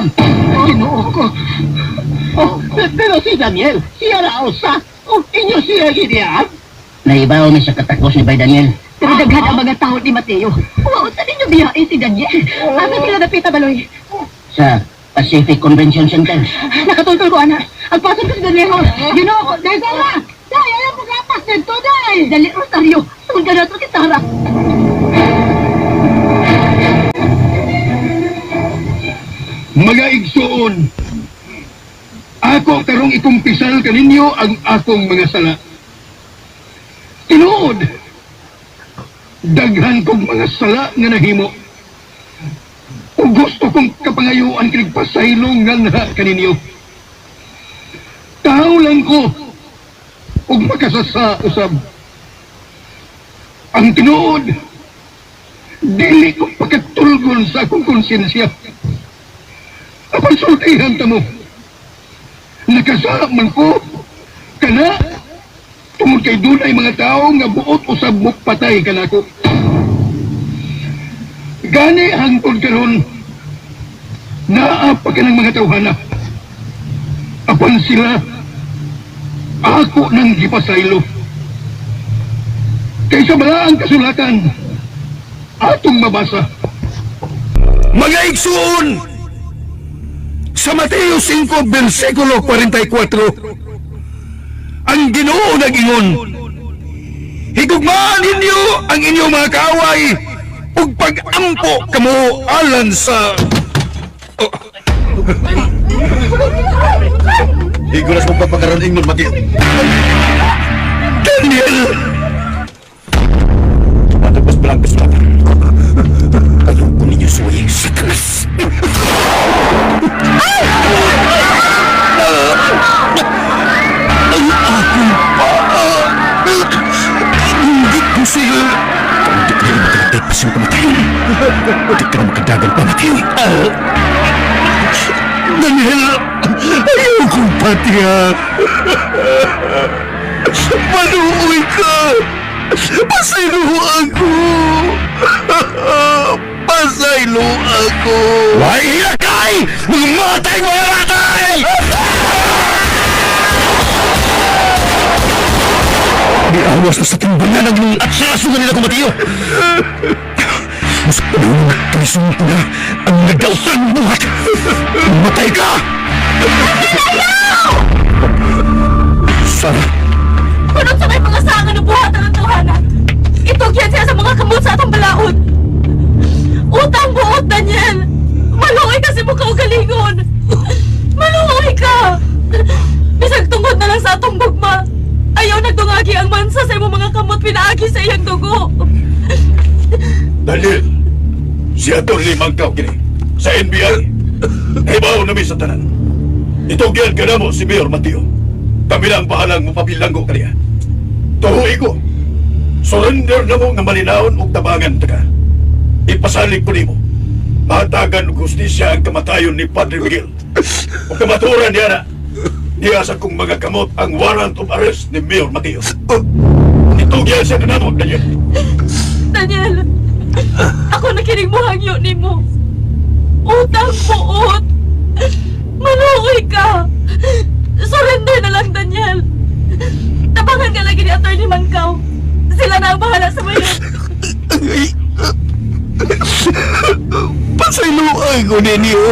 Ginoo ko. Pero si Daniel, siya na usa. Inyo siya gidiyan. Naibaw na sa katakos ni Bay Daniel. Pero daghan ang mga tao ni Mateo. Uwaot na ninyo biyain si Daniel. Asa sila napita, Baloy? Sa Pacific Convention Center. Nakatultol ko, anak. Agpasan ko si Daniel. Ginoo ko. Dahil sama. Dahil ayaw mo kapas dito, dahil. Dali, Rosario. Sunod ka na ito, Kitara. Mga igsoon, ako karong ikumpisal kaninyo ang akong mga sala. Tinuod, daghan kong mga sala nga nahimo. O gusto kong kapangayuan kinigpasaylong nga na kaninyo. Tao lang ko, ug makasasa usab. Ang tinuod, dili ko pagkatulgon sa akong konsensya. Apang sultihan ta mo. Nakasarap man ko. Kana. Tungod kay dunay mga tao nga buot usab mo patay kanako. Gani hangtod karon. Naa pa ka ng mga tawhana. Apan sila. Ako nang gipasaylo. Kaysa balaang kasulatan. Atong mabasa. Mga igsuon! Sa Mateo 5, versikulo 44, ang Ginoo nag-ingon, higugmaan ninyo ang inyong mga kaaway ug pag-ampo kamo alan sa... Higuras mo papakaroon ingon, Mateo. Daniel! Matapos pa lang kasulatan. Ayaw ko ninyo suwayang Satanas. Ang aking paa! Hindi ko siya... Hindi ka rin makalagay pa siyang pamatayin. Hindi ka rin makadagan pa, Mateo. Daniel! Ayaw kong patiyak! Maluoy ka! Pasaylo ako! Pasaylo ako! Why kay? Mga matay mo yung matay! gawas na sa timbangan ng at sa nila kumatiyo. Mas panahon na kalisong ko na ang nagdautan ng buhat. Matay ka! Sarah! Kunong sa may mga sanga na buhatan ng tuhanan. Itugyan siya sa mga kamot sa atong balaod. Utang buot, Daniel. Maluoy kasi mo kaugalingon. Maluoy ka. Bisag tungod na lang sa atong gugma. Ayaw nagdungagi ang mansa sa imong mga kamot pinaagi sa iyang dugo. Daniel, si Atty. Mangkaw kini sa NBI. Ibaw na mi sa tanan. Itugyan ka na mo si Mayor Mateo. Kami lang bahalang mapabilanggo kaniya. Tuhoy ko. Surrender na mo nga malinawon og tabangan ta ka. Ipasalig ko nimo. Matagan og hustisya ang kamatayon ni Padre Miguel. O kamaturan niya na. Niyasa kong mga kamot ang warrant of arrest ni Mayor Mateo. Itugyan siya na namo, Daniel. Daniel, ako nakinig mo hangyo ni mo. Utang buot. Maluoy ka. Surrender na lang, Daniel. Tabangan ka lagi ni Atty. Mangkaw. Sila na ang bahala sa mayon. Pasayloan ko ninyo.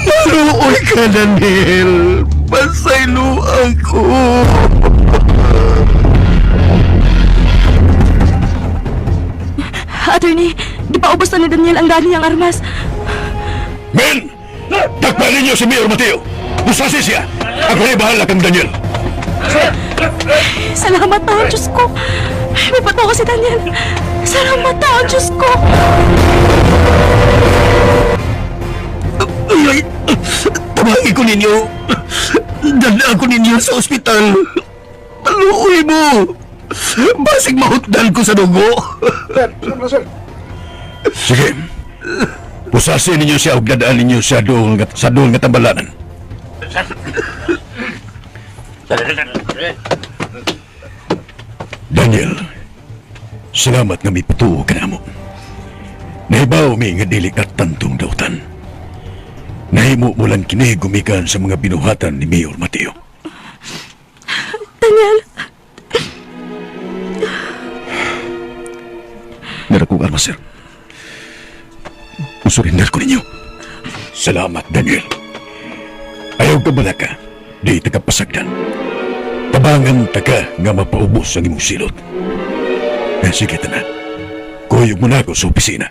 Maluoy ka, Daniel. Pasayloan ko. Attorney, di pa ubos na ni Daniel ang dani niyang armas. Men! Takparin niyo si Mayor Mateo! Busasi siya! Ako rin bahala kang Daniel! Salamat taon, Diyos ko. May pato ko si Daniel. Salamat taon, Diyos ko. Ay, tabangin ko ninyo. Dala ko ninyo sa ospital. Maluoy mo. Basig mahutdan ko sa dugo. Sir. Sige. Pusasin ninyo siya o dadaan ninyo sa doon nga tambalanan. Daniel, salamat nga may patuo ka na mo. Nahibaw mi nga dili ka tantong dautan. Nahimo mo lang kini gumikan sa mga binuhatan ni Mayor Mateo. Daniel. Meron kong armas, sir. Surrender ko ninyo. Salamat, Daniel. Ayaw ka bala ka, di takapasagdan. Tabangan taka nga mapaubos ang imong silot. Sige, tanan. Kuyog mo na ako sa opisina.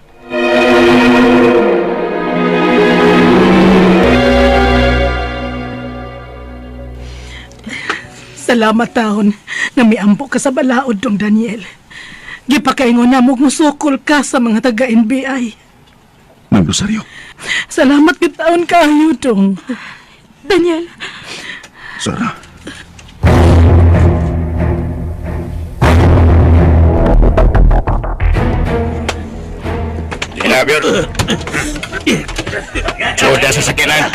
Salamat taon na may ampo ka sa balaod dong Daniel. Gipakaingon na mo musukol ka sa mga taga-NBI. Ma'am Rosario. Salamat kitaon kayo dong. Daniel. Sarah. Hilabir! Soda sa sakinan!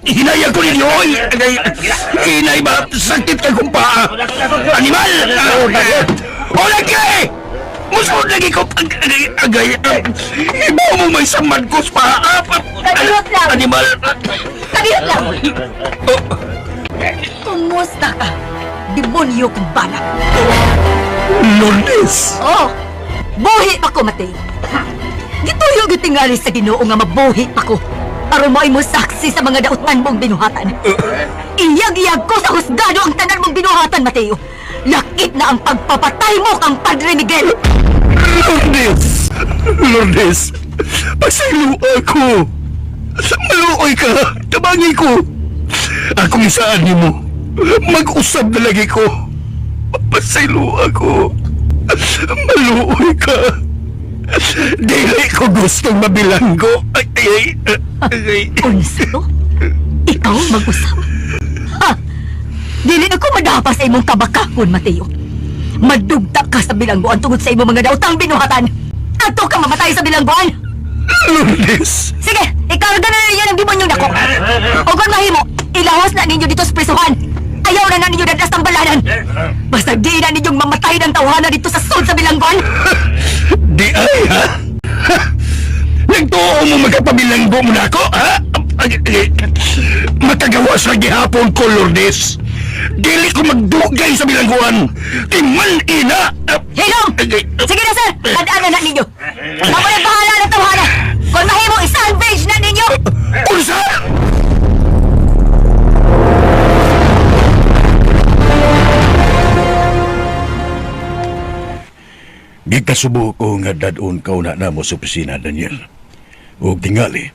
Hinayang ko ninyo. Hinay ba? Sakit ka kong paa. Animal! Olag ka eh! Musunod lagi ko. Agay. Ibaw mo may samad ko sa paa. Kadiyot lang. Animal. Kadiyot lang. Kumusta ka? Demonyo kong banak. Lourdes! Oh, buhi pa ko, Mateo. Gituyo gitingali sa Ginoo nga mabuhi pa ko. Aron mo mo saksi sa mga dautan mong binuhatan. Iyag-iyag ko sa husgado ang tanan mong binuhatan, Mateo. Lakit na ang pagpapatay mo kang Padre Miguel. Lourdes! Pasaylo ako! Maluoy ka! Tabangin ko! Akong isaan niyo mo. Mag-usap na lagi ko. Pasaylo ako. Maluoy ka. Dili ko gustong mabilanggo. Unsa to? Ikaw mag-usap? Ha? Dili ako madapa sa imong kabakakon, Mateo. Madugta ka sa bilangguan tungod sa imong mga dautang binuhatan. Ato ka mamatay sa bilangguan. Lourdes! Sige, ikarga na ninyo ng demonyong dako. O kung mahimo, ilahos na ninyo dito sa prisuhan. Ayaw na ninyo dadas ng balanan. Basta di na ninyong mamatay ng tawhana dito sa sod sa bilangguan. Di ay, ha? Nagtuo mo magkapabilanggo mo na ako, ha? Makagawa sa gihapon ko, Lourdes. Dili ko magdugay sa bilangguan. Timan ina! Hilong! Sige na, sir! Tandaan na ninyo! Mamulit bahala na tawhana! Kung mahimo, isalvage na ninyo! Unsa? Gikasubo ko nga dadon kauna na mo sa opisina, Daniel. O tingali,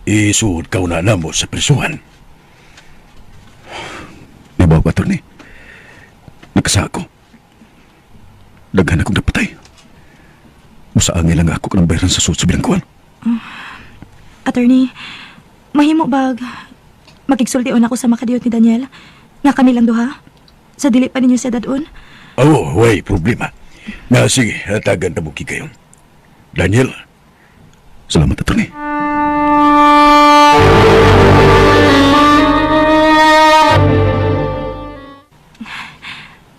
isuod kauna na mo sa prisuhan. Nabaw ka, Atty. Nagkasa ako. Daghan akong napatay. Musaangay lang ako kanang bayaran sa suot sa bilangkuan. Attorney, mahimo bag magigsultiun ako sa makadiyot ni Daniel nga kami lang duha sa dili pa ninyo siya dadon. Oo, way problema. Na sige, hatagan na mo kayo. Daniel, salamat, Atty.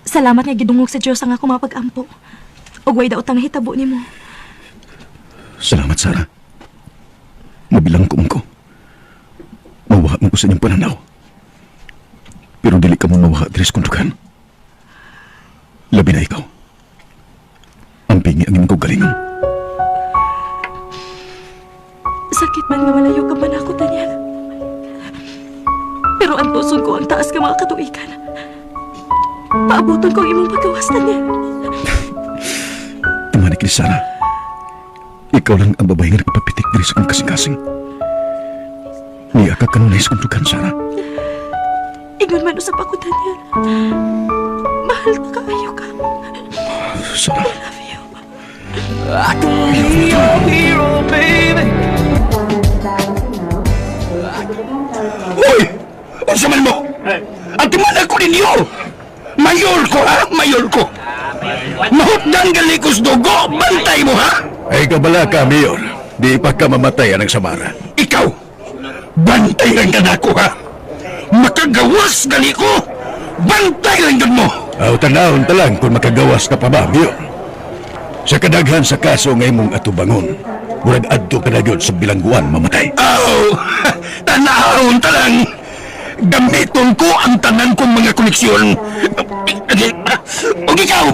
Salamat nga gidungog sa Diyos ang ako mapag-ampo. Ug way daot ang hitabo nimo. Salamat, Sarah. Mabilang ko. Mawaha mo ko sa inyong pananaw. Pero dili ka mo mawaha diri sa kundugan. Labi na ikaw. Ang pingi ang imong kaugalingon. Sakit man nga malayo ka man ako, Daniel. Pero ang tuson ko ang taas ka mga katuikan. Paabuton ko ang imong paggawas, Daniel. Timanik ni Sarah. Ikaw lang ang babae nga nagpapitik diri sa kong kasing-kasing. Niya ka kanunay sa kundugan, Sarah. Ingon man usap ako, Daniel. Mahal ka kayo ka. Sarah. I love you. I can be your hero, baby. Hoy! Unsa man mo? At timan ako ninyo! Mayor ko, ha? Mayor ko! Mahutdan galikos dugo! Bantay mo, ha? Ay, kabala ka, Mayor. Di pa ka mamatay ang Samara. Ikaw! Bantay lang ka na ako, ha? Makagawas gali ko! Bantay lang ka mo! Aw, tanahon ta lang kung makagawas ka pa ba, Mayor. Sa kadaghan sa kaso ngay mong atubangon, murag adto ka na yun sa bilangguan mamatay. Aw! Tanahon ta lang! Gamiton ko ang tanan kong mga koneksyon. O ikaw!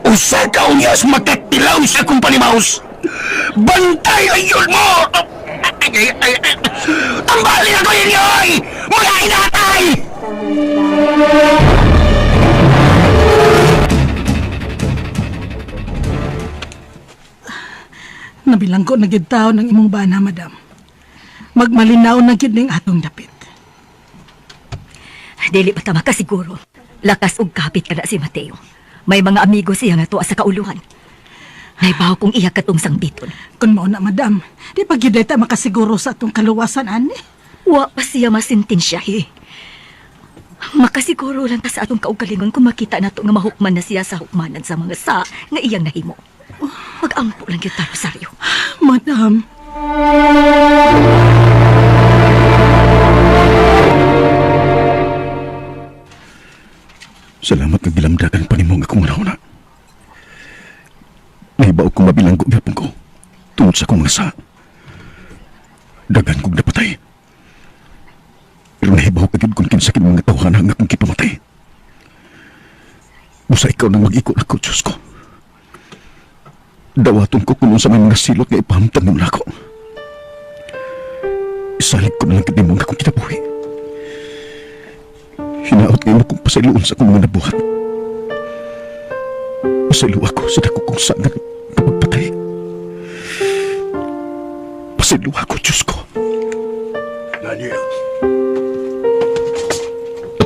Usa ka unyas makatilaw sa akong panimaus! Bantay lang yun mo! Tambali ako yun yoy! Mga inatay! Nabilanggo na gid tao ng imong bana, madam. Magmalinaw na gid ning atong dapit. Dili pa ta makasiguro. Lakas ug kapit kada si Mateo. May mga amigo siya nga tuwa sa kauluhan. Naibaw kong iya katong sangbiton. Kun mao na, madam, di pa gid ta makasiguro sa atong kaluwasan ani. Wa pa siya masintensyahe. Makasiguro lang ta sa atong kaugalingon kung makita nato nga mahukman na siya sa hukmanan sa mga sa nga iyang nahimo. Mag-ampo lang kita, Rosario. Madam. Salamat nga gilamdagan pa nimo nga akong una. Nahibaw kong mabilanggo gapon ko tungod sa akong mga sa. Dagan kong napatay. Pero nahibaw ka gid kung kinsa mga tawhana nga akong kipamatay. Musa ikaw nang mag-ikot ako, Diyos ko. Dawaton ko kung sa may mga silot nga ipahamtang mo na ako. Isalig ko na lang kadi mo nga akong kinabuhi. Hinaot ngayon akong pasailuon sa akong mga nabuhat. Pasailu ako sa dako kong sangan na magpatay. Pasailu ako, Diyos ko. Daniel.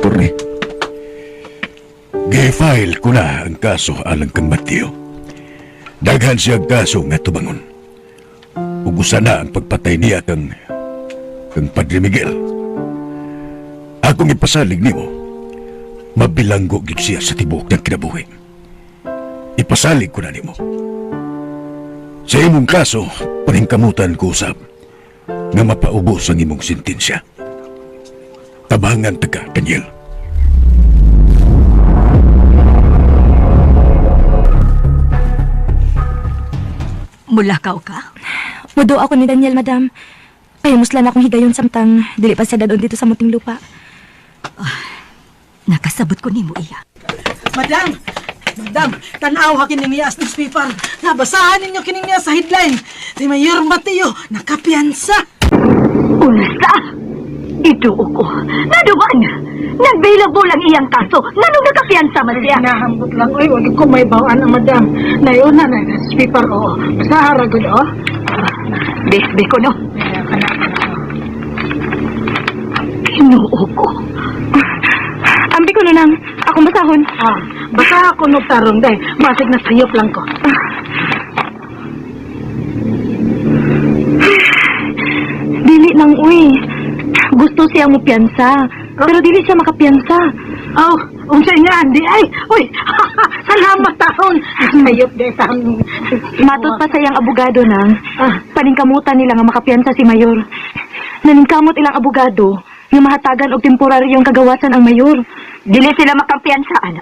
Atty. Gi-file ko na ang kaso alang kang Mateo. Daghan siya kaso nga tubangon. Ugusan na ang pagpatay niya kang Padre Miguel. Akong ipasalig nimo, mabilanggo gid siya sa tibuok ng kinabuhi. Ipasalig ko na nimo. Sa imong kaso, paningkamutan ko usab nga mapaubos ang imong sentensya. Tabangan taga, Daniel. Mulakaw ka? Mudo ako ni Daniel, madam. Kaya muslan akong higayon samtang dili pa siya dadon dito sa muting lupa. Nakasabot ko nimo iya. Madam, tanaw ha kining niya as newspaper. Nabasahan ninyo kining niya sa headline. Si Mayor Mateo nakapiyansa. Unsa? Ito ko. Naduman. Nag-available ang iyang kaso. Nanong nakapiyansa man siya? Nahambot lang. Uy, wag ko may bawaan ang madam. Nayuna na newspaper, oo. Basta haragod, oo. Besbe ko, no? Kinuo ko. Ambi ko na lang. Akong basahon. Basta ako nagtarong, day. Masig na sayop lang ko. Dili nang, uy. Gusto siyang mupiyansa. Pero dili siya makapiyansa. Oh, unsay nga, di ay. Uy, salamat taon. Sayop, day, taon. Matot pa sa iyang abogado nang. Paningkamutan nila nga makapiyansa si Mayor. Naningkamot ilang abogado nga mahatagan og temporaryong kagawasan ang Mayor. Dili sila makapiyansa, ana.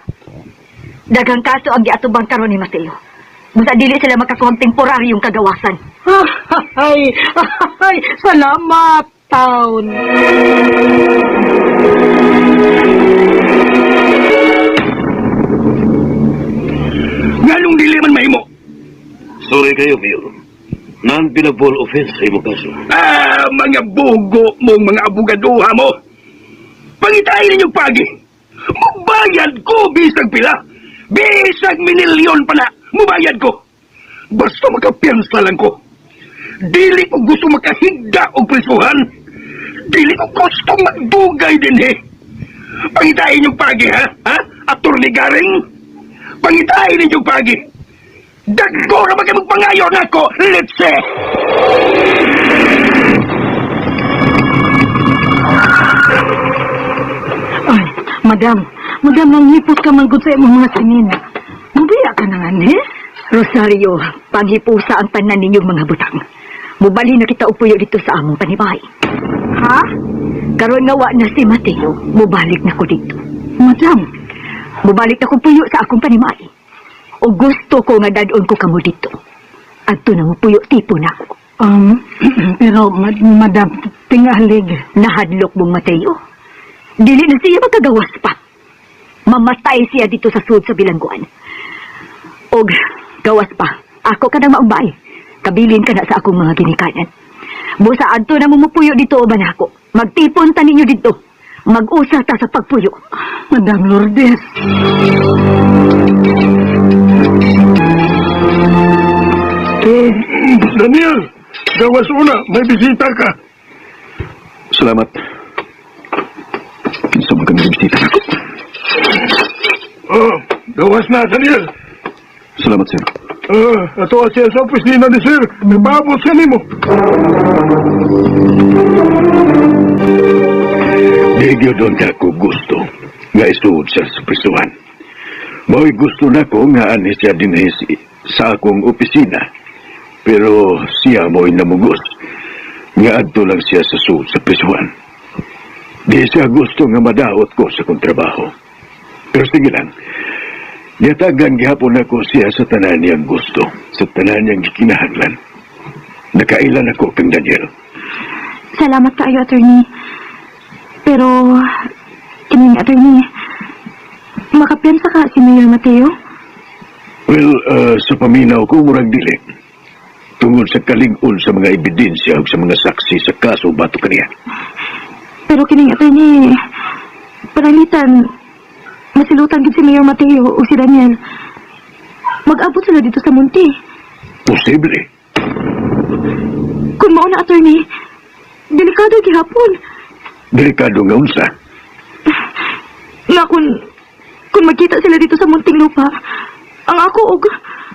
Daghang kaso ang giatubang karon ni Mateo. Basta dili sila makakuha og temporaryong kagawasan. Ay, salamat taon. Nganong dili man mahimo? Sorry kayo, Mayor. Non-billable offense sa imo kaso. Mga bugo mong mga abogaduha mo. Pangitayin ninyo pagi. Mubayad ko bisag pila. Bisag minilyon pa na. Mubayad ko. Basta makapiyansa lang ko. Dili ko gusto makahigda o prisuhan. Dili ko gusto magdugay din eh. Pangitain yung pagi, ha? Attorney Garing? Pangitain yung pagi. Daggo na magpangayon ako, let's say. Ay, madam, nanghipos ka man gud sa imong mga sinin. Mubiya ka na nga, ni? Rosario, panghipusa ang tanan ninyong mga butang. Mubali na kita upuyo dito sa among panibay. Ha? Karon nga wa na si Mateo, mubalik na ko dito. Madam, mubalik na ko puyo sa akong panibay. O gusto ko nga dadon ko kamo dito. Adto na mo puyo tipo na ako. Pero madam, tingalig. Nahadlok mong Mateo. Dili na siya magkagawas pa. Mamatay siya dito sa sud sa bilangguan. Og gawas pa, ako ka nang maumbay. Kabilin ka na sa akong mga ginikanan. Busa adto na mo mupuyo dito uban ako. Magtipon ta ninyo dito. Mag-usa ta sa pagpuyo. Madam Lourdes. Daniel, gawas una, may bisita ka. Salamat. Kinsa man kami bisita nako. Gawas na, Daniel. Salamat, sir. Ato siya sa opisina ni sir. Nababot sa nimo. Digyo doon ka ko gusto nga isuod siya sa prisuhan. Mo'y gusto na ko nga ani siya din sa akong opisina. Pero siya mo'y namugos nga adto lang siya sa suod sa prisuhan. Di siya gusto nga madaot ko sa kong trabaho. Pero sige lang, niyatagan gihapon ako siya sa tanan niyang gusto, sa tanan niyang gikinahanglan. Nakailan ako kang Daniel. Salamat kaayo, attorney. Pero, kining attorney, makapiyansa ka si Mayor Mateo? Well, sa paminaw ko, murag dili. Tungod sa kalig-on sa mga ebidensya o sa mga saksi sa kaso bato kaniya. Pero kining attorney, panalitan, masilutan gid si Mayor Mateo o si Daniel. Mag-abot sila dito sa munti. Posible. Kung mauna, attorney, delikado gihapon. Delikado nga unsa. Nga kung magkita sila dito sa munting lupa, ang ako og...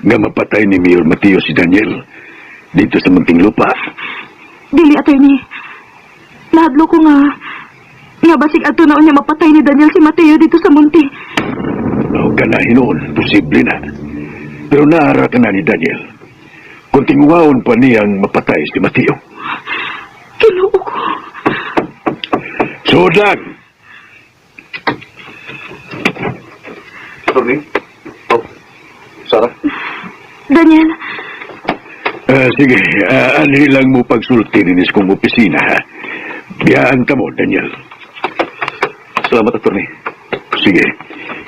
Nga mapatay ni Mayor Mateo si Daniel dito sa munting lupa. Dili, attorney. Nahadlo ko nga basig ato na niya mapatay ni Daniel si Mateo dito sa munti. O ganahin noon, posible na. Pero naara ka na ni Daniel. Kung tinguhaon pa niyang mapatay si Mateo. Kinuo ko. Sodan! Attorney? Sarah? Daniel? Sige, ani lang mo pagsulti rin kong opisina, ha? Biyaan ka mo, Daniel. Salamat, attorney. Sige,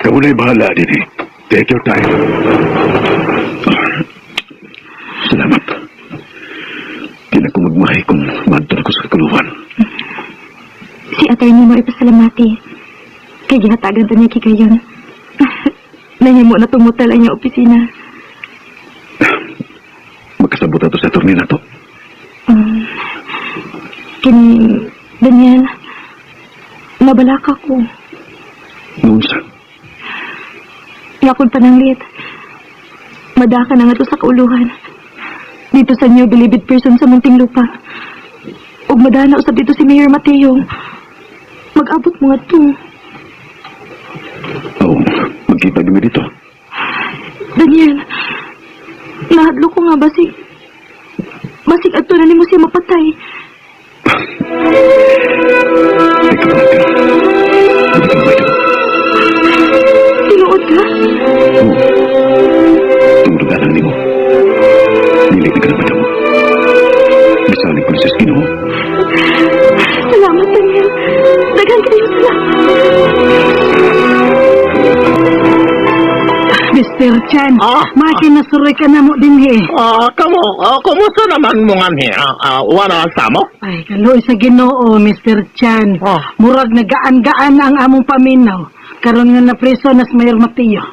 kamu na'y bahala din eh. Take your time. Salamat. Di na ko magmahay kung madon ako sa kuluhan. Si attorney mo ipasalamati. Kay gihatagan to niya kikayon. Nahimo na tumutal ang iyong opisina. Magkasabot na to sa attorney na to. Kini, Daniel, mabalaka ko. Noon sa? Yakod pa ng lit. Madaka na nga to sa kauluhan. Dito sa New Bilibid person sa Muntinlupa. Ug madana usab dito si Mayor Mateo. Mag-abot mo nga to. Oo, magkita kami dito. Daniel, nahadlo ko nga basig ato na nimo siya mapatay. Ikaw na ito. Hindi ka naman ito. Tinuod ka? Oo. Tumuruganan ni mo. Nilig na ka naman ito. Bisalig ko na sa skin mo. Salamat, Daniel. Daghang kayo Mr. Chan, makinasuroy ka na mo din he. Kumusta naman mo nga niya? Wala sa mo? Ay, kaloy sa Ginoo, Mr. Chan. Murag nagaan-gaan ang among paminaw. Karon nga na preso nas Mayor Mateo.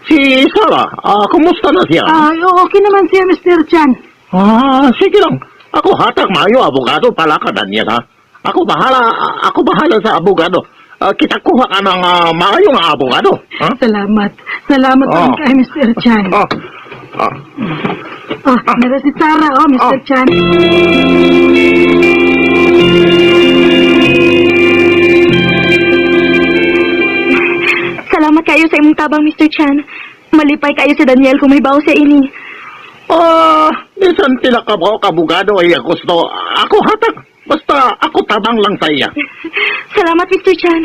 Si Sara, kumusta na siya? Ay, okay naman siya, Mr. Chan. Sige lang. Ako hatag mayo abogado pala ka Daniel ha. Ako bahala sa abogado. Kita kuha ka ng mayo nga abogado. Salamat. Salamat kay Mr. Chan. Nara si Sarah, Mr. Chan. Salamat kayo sa imong tabang, Mr. Chan. Malipay kayo si Daniel kung may bawo sa ini. Bisan tila ka ba kabugado ay gusto. Ako hatag. Basta ako tabang lang sa iya. Salamat, Mr. Chan.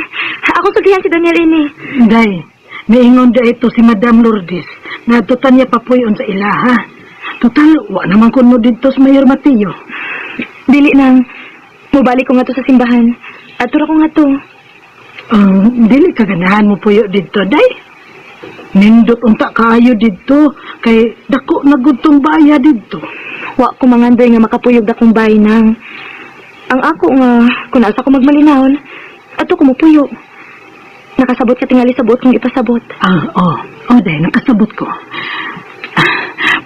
Ako sagihan si Daniel ini. Day, naingon da ito si Madam Lourdes. Natutan niya papuyon sa ilaha. Total, wa naman kun mo dito sa Mayor Mateo. Dili nang. Mubalik ko nga to sa simbahan. Atura ko nga to. Dili kaganahan mo puyo dito, day. Nindot unta kayo dito. Kay dako nagutong baya dito. Wa ko mangandoy nga makapuyog dakong baynang. Ang ako nga, kung asa ko magmalinahon, ato ko mupuyo. Nakasabot ka tingali sabot kung ipasabot. Day, nakasabot ko.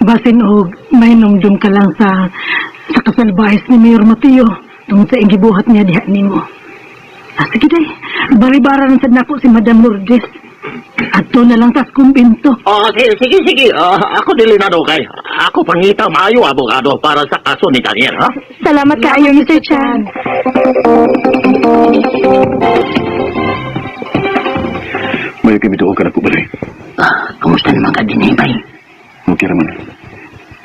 Basin og may numdum ka lang sa kasalbahis ni Mayor Mateo tungkol sa ingibuhat niya diha nimo. Sige day, bari-bara ng sadnako si Madam Lourdes. Ato na lang tas kumbinto. Sige. Ako dili na kay. Ako pangita maayo abogado para sa kaso ni Daniel, ha? Salamat kaayo, Mr. Chan. May kami doon ka na po balay. Kamusta naman ka din, bay? Okay naman.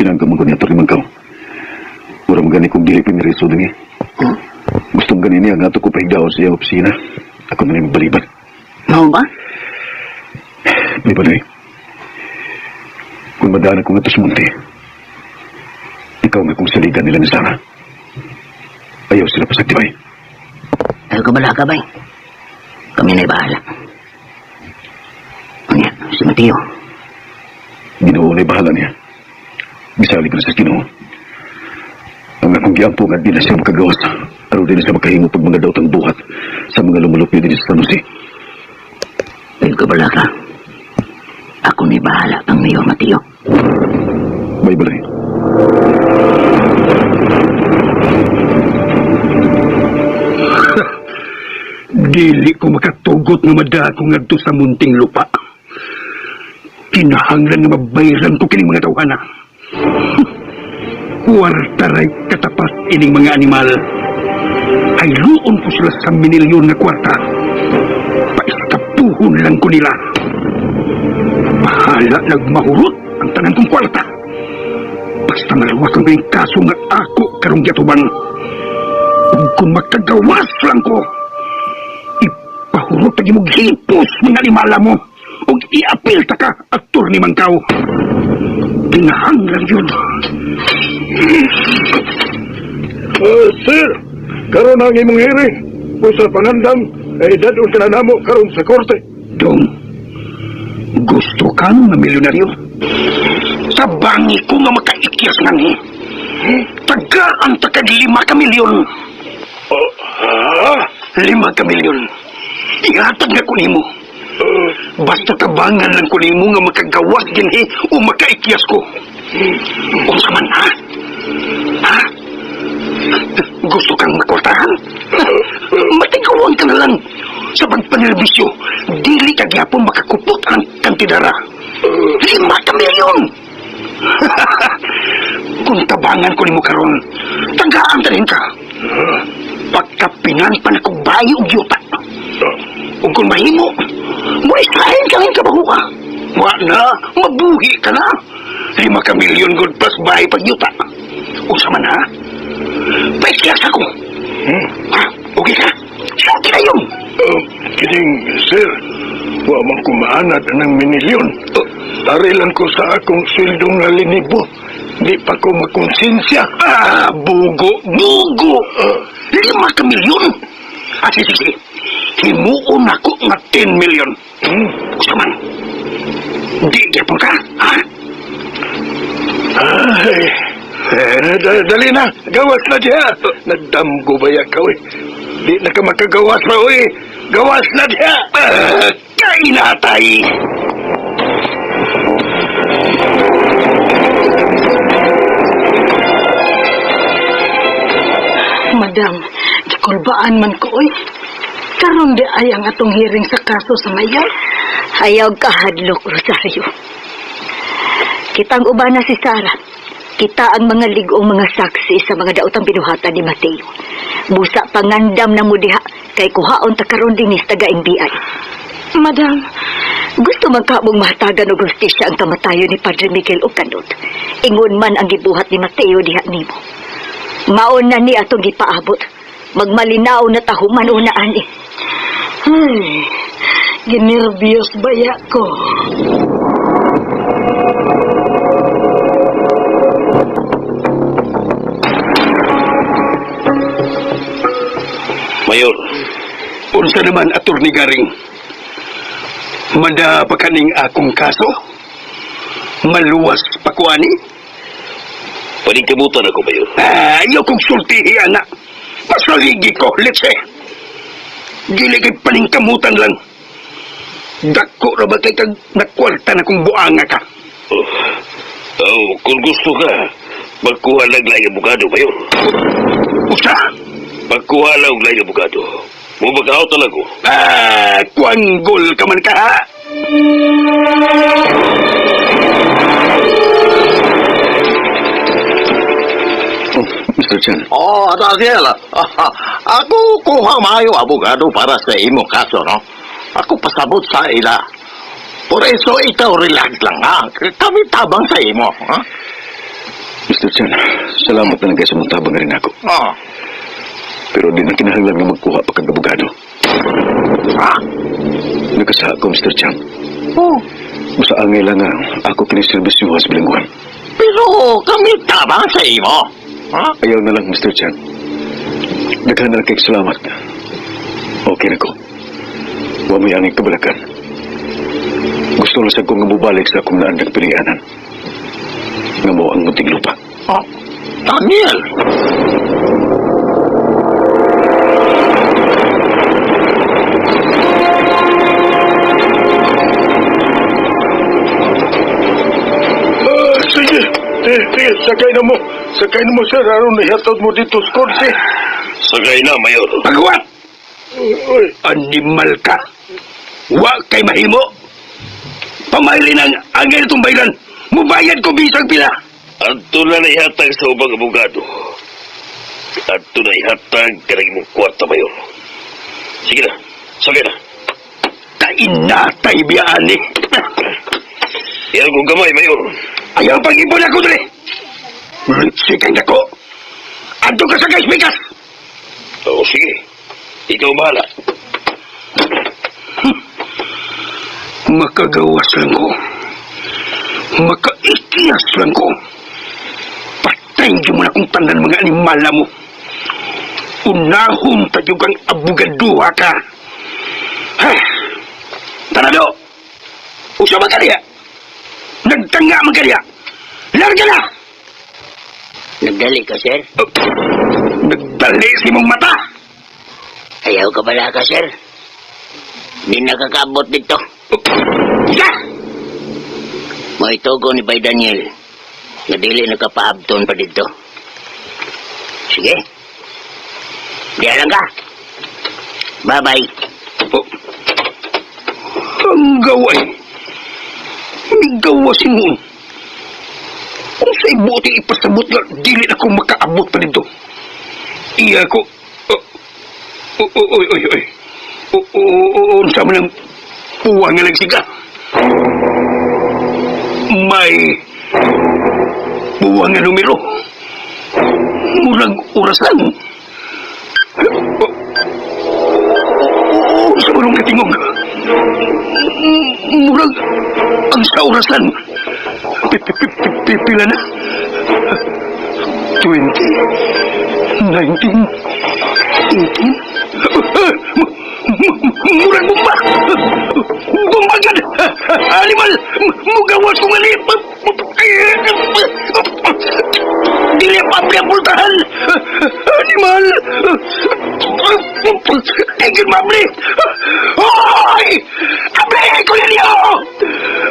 Pinanggamang ko niya ito rin magkaw. Mura magani kong dili piniriso din eh. Gustong ganini ang ato ko pahigdaw sa iyang opisina. Ako na rin magbaliban. Mau ba? May balay. Kung madana ko nga ito sa munti, ikaw nga kung saligan nila ni Sarah. Ayaw sila pasagtibay. Ayaw ka bala ka, bay? Kami na'y bahala. Ano yan? Si Mateo. Ginoo na'y bahala niya. Bisalig na sa Ginoo. Ang akong giampo nga di na siya makagawas. Araw din na siya makahingo pag mga dautang buhat sa mga lumulupyo din sa San Jose. Ayaw ka bala ka? Ako na'y bahala ang Mayor Mateo. May balay. Dili ko makatugot nga madako ngadto sa Muntinlupa. Kinahanglan nga mabayaran ko kining mga tawhana. Kwarta ray katapat ining mga animal. Ay luon ko sila sa minilyon na kwarta. Paistapuhon lang ko nila. Bahala nagmahurot ang tanan kong kwarta. Basta nalawasan ko yung kaso nga ako karong yatuban. Kung magkagawas lang ko, ipahurot lagi mo gipos mga limala mo. O iapil ta ka at turni man kao. Kinahanglan yun. Sir, karon ang imong hearing. Kung sa pangandam, Ay, dadon ka na namo karon sa korte. Dong, gusto kang na milyonaryo? Sa bangi ko nga makaikyas nga ni. Tagaan takad 5 ka milyon. 5 ka milyon. Ihatag na ko nimo. Basta tabangan lang ko nimo nga makagawas dinhi o makaikyas ko. Unsa man ha? Ha? Gusto kang makwartahan? Matigawan ka na lang. Sa pagpanerbisyo, dili ka gyapon makakupot ang kantidara. 5 ka milyon! Kung tabangan ko nimo karon, tagaan ta rin ka. Pagkapinan pa na kong bayi o yuta. O kung mahimo, muisahin ka ng kabahuka. Wa na, mabuhi ka na. 5 ka milyon good plus bayi pag yuta. O sa man ha? Paikyas ako. Ha? Okay ka? Saan ka yun? Kining, sir, wa man kumaanad ng minilyon. Tari lang ko sa akong swildong na linibo. Di pa ko makonsensya. Bugo! Bugo! 5 ka milyon? Sige. Himuon ako nga 10 milyon. Usaman, di gyapon ka, ha? Ay, dali na. Gawas na diya. Nagdamgo ba ya ka, Di na ka makagawas pa, Gawas na diya. Kainatay! Madam, gikulbaan man ko, karon di ay ang atong hearing sa kaso sa mayor. Ayaw kahadlok, Rosario. Kitang uban na si Sarah. Kita ang mga ligong mga saksi sa mga daotang binuhatan ni Mateo. Busa pangandam na mo diha kay kuhaon ta karon dinis taga NBI. Madam, gusto magkaabong mahatagan og hustisya ang kamatayon ni Padre Miguel Ocanot. Ingon man ang gibuhat ni Mateo diha nimo. Maon na ni atong gipaabot. Magmalinaw na tahuman una ani. Ginervyos baya ko. Mayor, unsa naman Attorney Garing? Manda pa kaning akong kaso? Maluwas pa ko ani? Paningkamutan ako, Mayor. Ayaw kong sultihi, anak. Masaligi ko, litse. Dili kay paningkamutan lang. Dako na ba kay kag nakwarta na kung buanga ka? Kung gusto ka, magkuha lang lang abogado, Mayor. Usa? Magkuha lang lang abogado. Mumagaw talago. Kuanggol ka man ka, ha? Mr. Chan. Daniel. Ako kuha maayo abogado para sa imo kaso, no? Ako pasabot sa ila. Por eso ikaw relax lang, ha? Kami tabang sa imo, ha? Mr. Chan, salamat na lang kayo sa mong tabang rin ako. Pero di na kinahanglan nga magkuha pa kang abogado. Ha? Nagkasa ako, Mr. Chan. Basta angay lang nga ako kiniservisyo sa bilangguan. Pero kami tabang sa imo. Ha? Ayaw na lang, Mr. Chan. Naghan na lang kayo salamat. Okay na ko. Huwag may angin kabalakan. Gusto lang sa kong mabalik sa akong naandang pilihanan. Nga mo ang munting lupa. Daniel! Sige. Sakay na mo. Sakay na mo, sir. Aron ihatod mo dito sa korte. Sakay na, Mayor. Pagawat! Animal ka. Wa kay mahimo. Pamaili ng angel itong baylan. Mubayad ko bisang pila. Adto na ihatag sa ubang abogado. Adto na ihatag kanang imong kwarta, Mayor. Sige na. Sakay na. Kainatay biyaan ni. Yan kong gamay, Mayor. Ayaw pag-ipon ako dali. Sikay na ko. Adto ka sa kaismikas. Sige. Ikaw bahala. Makagawas lang ko. Makaikiyas lang ko. Patay yung mo na kung tanan mga animala mo. Unahon tayo kang abogaduha ka. Tanado! Usa ba kaniya? Nagtanga man kaniya! Larga na! Nagdali ka, sir? Nagdali si mong mata! Ayaw ka bala ka, sir? Di nakakaabot dito. Ika! May tugo ni Bay Daniel. Nadili nakapaabton pa dito. Sige. Diyan lang ka. Bye-bye. Ang gaway. Ang gawa si mo. Kung sa ibuti ipasabot nga, dili na kong makaabot pa dito. Iya ko. Oy. Unsa man ang puwang nga nagsiga. May puwang nga numero. Murag orasan. Sa ulong katingog. Murag ang sa orasan. Pila na. 20, 19, 18. Murag bomba. Bomba gad. Animal. Mugawas ko ngali. Dili pa pultahan. Animal. Tingin mabli. Hoy! Abli ko ninyo!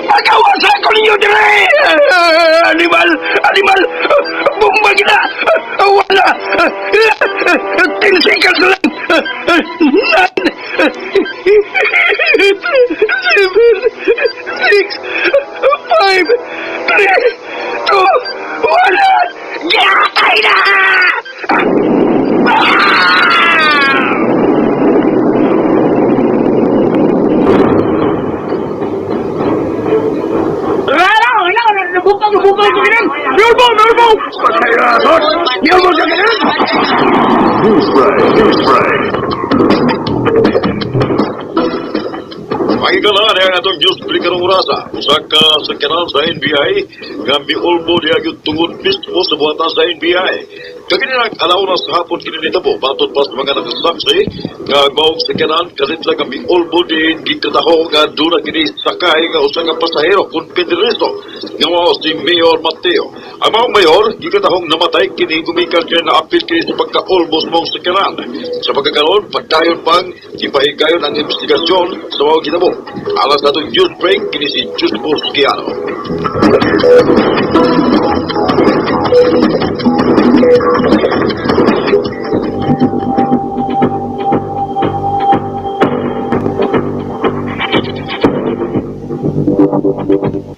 Magawasan ko ninyo dire! Animal! Bomba gina! Wala! 10 seconds lang! 9, 7, 6, 5, 3, 2, 1, gatay na! Nabupag ko ganun! Nabupag! Nabupag ka ganun! News Spray. Pakikalaan ang atong Diyos Blikarong Rasa. Usa ka sakyanan sa NBI, gambi ulbo diya yung tungod mismo sa buhatan sa NBI. Kagininag alauna sa hapon kininita po, batot pa sa mga nakasaksi, nga mawag sakyanan, kalit lang gambi ulbo din, gikataho nga doon na kinisakay nga usa nga pasahero, konfederisto, nga mao si Mayor Mateo. Ang mga mayor, gikatahong namatay, kini gumikan kaya na apil kini sa pagka-ulbos mong sakyanan. Sa pagkakaroon, pagdayon pang, ipahigayon ang investigasyon sa mga kinabo. Alas na itong news break, kini si Jus Busquiano.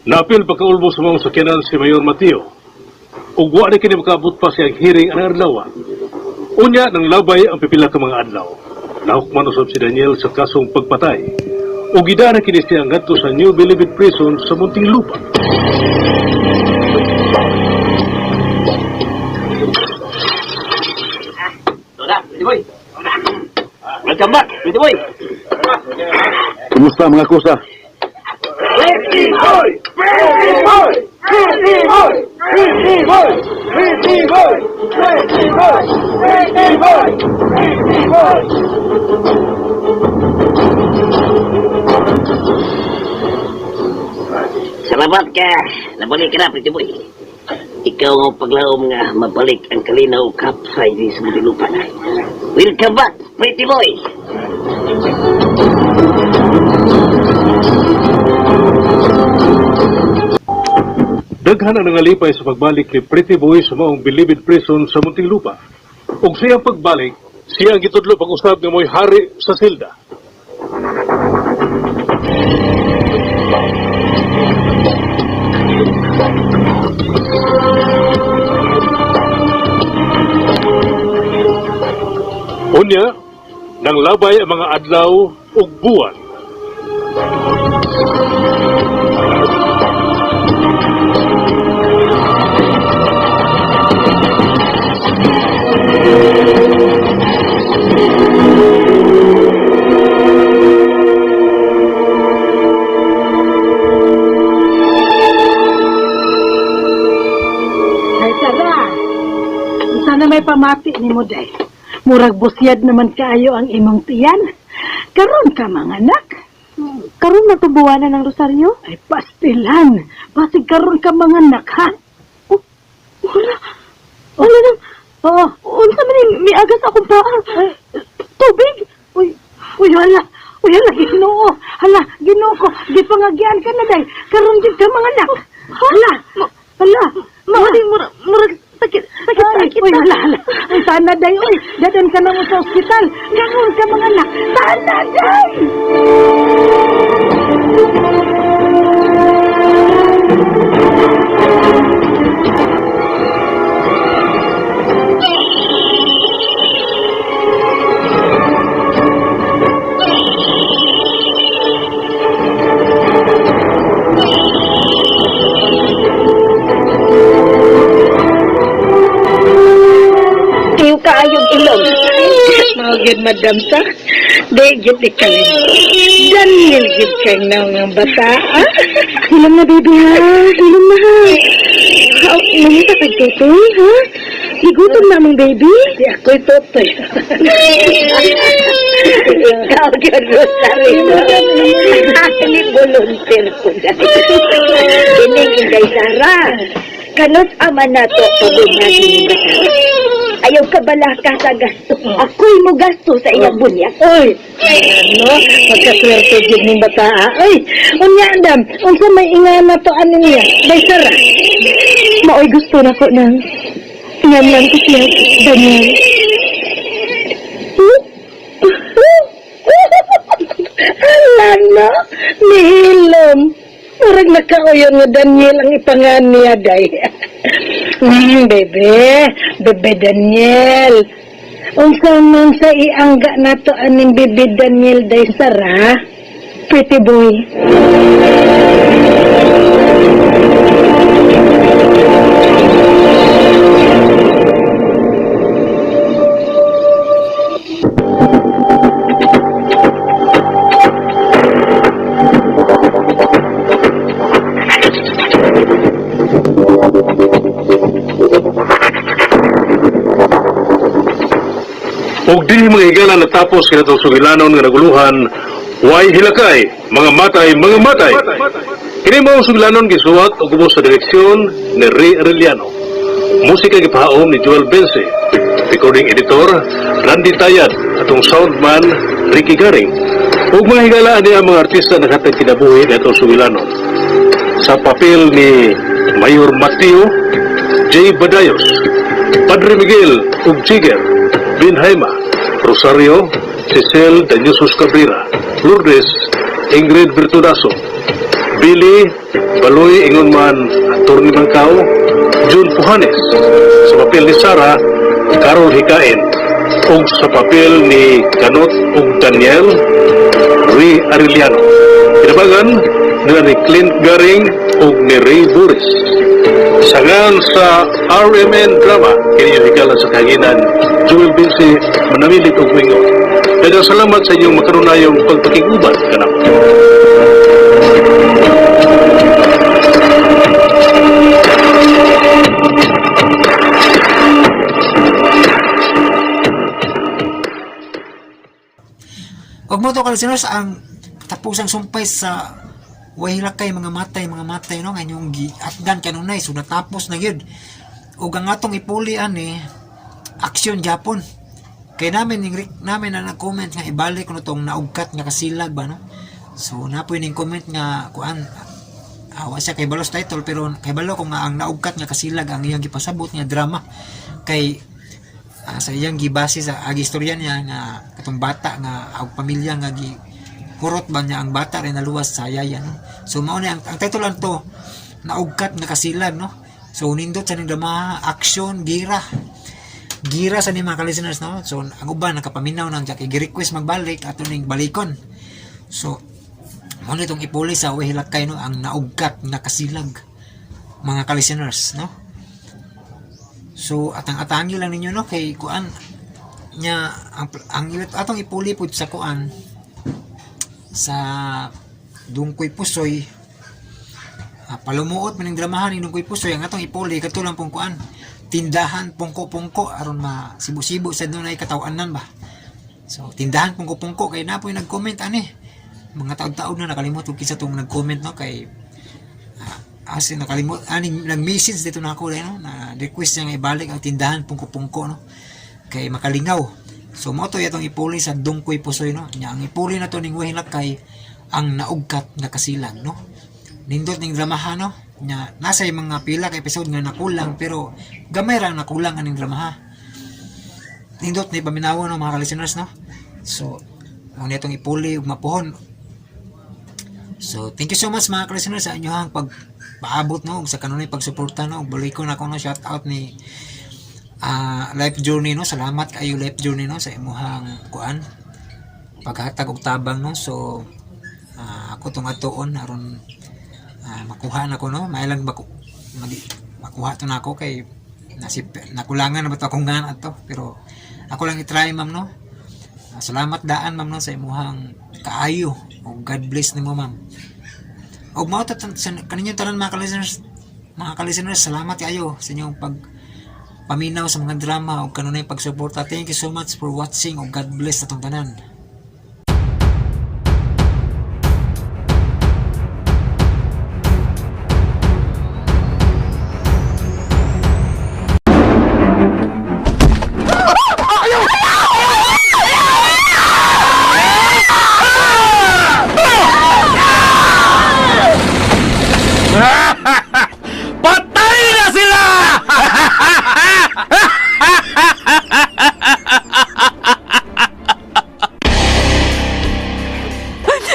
Napil pagkaulbos sa mga sakyanan si Mayor Mateo. Ug wa na kini makaabot pa siyang hearing ang adlaw. Unya nang labay ang pipila ka mga adlaw. Nahukman usab si Daniel sa kasong pagpatay. Ug gidara kini siya ngadto sa New Bilibid Prison sa Muntinlupa. Boy. Welcome back, Pretty Boy. Kumusta mga kusa? Pretty Boy! Pretty Boy! Pretty Boy! Pretty Boy! Pretty Boy! Pretty Boy! Pretty Boy! Pretty Boy! Salamat ka. Nabalik ka na, Pretty Boy. Ikaw ang paglaom nga mabalik ang kalinaw kapsay di sa Muntinlupa na. Welcome back, Pretty Boy! Daghan ang nangalipay sa pagbalik ni Pretty Boy sa maong Bilibid Prison sa Muntinlupa. Ug siyang pagbalik, siya ang gitudlo pag-usab nga mo'y hari sa silda. Unya, nang labay ang mga adlaw ug buwan. Ay, Sara. Sana may pamati ni mo, day. Murag busyad naman kayo ang imong tiyan. Karon ka mga anak. Karon matubuanan ng rosaryo? Ay, pastilan. Basig karon ka mga anak, ha? Wala. Wala nang... unsa man ni miagas akong paa? Tubig? Uy, hala. Uy, hala, Ginoo. Hala, Ginoo ko. Gipangagyan ka na, day. Karon din ka mga anak. Hala. Mahaling murag sakit. Uy, hala. Uy, sana, day. Uy, dadan ka na mo sa ospital. Ganun ka mga anak. Sana, day. Tiyo ka ayong ilong. Magid madam sa. Degit ikaw. Daniel gid kay ng bata. Hilom na baby ha. Hilom na ha. Mamita kag totoy ha. Higutom namang baby. Di ako'y totoy. Ikaw yun, Rosario. Ni volunteer ko dahil. Kining inday Sara. Kanos ama na to pabunagin ni bata. Ayaw ka bala ka sa gasto. Ako'y mo gasto sa iyang bunyak. Oy! Ano? Magkaswerte din ng bata. Oy! Unya, Adam. Unsa may ingana to anin niya? Day Sara. Maoy gusto na ko nang ingamlan ko siya, Daniel. Alam na, nihilom. Murag nakauyon nga Daniel ang ipangan niya, day. Bebe Daniel. Unsa man sa iangga na to aning bebe Daniel, day Sara? Pretty boy. Og dili mga higala natapos kinatong sugilanon nga naguluhan, way hilakay, mga matay. Kini mao sugilanon gisuwat og ubos sa direksyon ni Ray Arellano. Musika gipahaom ni Joel Bense. Recording editor Randy Tayad, atong soundman Ricky Garing. Ug mga higala ani ang mga artista naghatag kinabuhi natong sugilanon. Sa papel ni Mayor Mateo J. Badayos, Padre Miguel ug Jigger Binhaima, Rosario, Cecil Danyusos Cabrera, Lourdes, Ingrid Bertudaso, Billy, Baloy Ingonman, Atty. Bangkao, June Pujanes, sa papel ni Sara, Carol Hikain, ug sa papel ni Kanot ug Daniel, Ray Arellano. Kinabagan nila ni Clint Garing ug ni Ray Boris. Sagan sa RMN Drama, kini yung higala sa kahanginan, Joel Bense, manamilit og mingon. Dagang salamat sa inyong makarunayong pagpakiguban kanang. Huwag mo ito, kalisiners, ang tapusang sumpay sa wahilak kay mga matay, no? Ngayon yung atgan kanunay, so natapos na yun. O ang atong ipulian aksyon Japon. Kaya namin na nag-comment nga ibalik ko na itong naugkat nga kasilag ba, no? So napoy ning comment nga kuan awa siya kay balos title, pero kay balo ko nga ang naugkat nga kasilag ang iyang gipasabot nga drama kay sa iyang gibase sa agistorya niya nga katong bata nga ang pamilya nga hurot ba niya ang bata rin naluwas sa yaya, no? So mao na ang title lang to, naugkat nga kasilag, no? So nindot sa ning drama, action, gira sa ni mga listeners, no? So ang uban nakapaminaw nang kay gi-request magbalik ato ning balikon. So mao na itong ipuli sa wahilakay, no, ang naugkat nga kasilag mga listeners, no? So atang-atangi lang ninyo, no, kay kuan nya ang atong ipuli pud sa kuan sa Dungkoy Pusoy, palumuot maning dramahan ni Dungkoy Pusoy ang atong ipuli katulang pong kuan tindahan pungko-pungko aron ma sibo-sibo sa dunay katawanan ba. So tindahan pungko-pungko kay napoy nag-comment ani. Mga taon-taon na nakalimot kung kinsa tong nag-comment no kay as nakalimot ani nag-message dito na ako no na request niya nga ibalik ang tindahan pungko-pungko no kay makalingaw. So mo to yatong ipuli sa Dungkoy Pusoy no. Nya ang ipuli na to ning wahilak kay ang naugkat nga kasilang no. Nindot ning dramaha no. Nya nasa yung mga pila ka episode nga nakulang pero gamay ra nakulang aning dramaha. Nindot ni paminaw no mga listeners no. So mo nitong ipuli ug mapuhon. So thank you so much mga listeners sa inyong pagpaabot no ug sa kanunay pagsuporta no. Bulikon ako no shout out ni Life Journey no. Salamat kayo Life Journey no sa imuhang kuan paghatag og tabang no. So ako tong atuon aron makuha na ko no. May lang makuha to na ako kay nakulangan na ba to akong ngana to pero ako lang i-try ma'am no. Salamat daan ma'am no sa imuhang kaayo o God bless nimo ma'am. Og mao ta kaninyong tanan mga ka-listeners salamat kayo sa inyong paminaw sa mga drama o kanunay pagsuporta. Thank you so much for watching o God bless atong tanan. Patay na sila!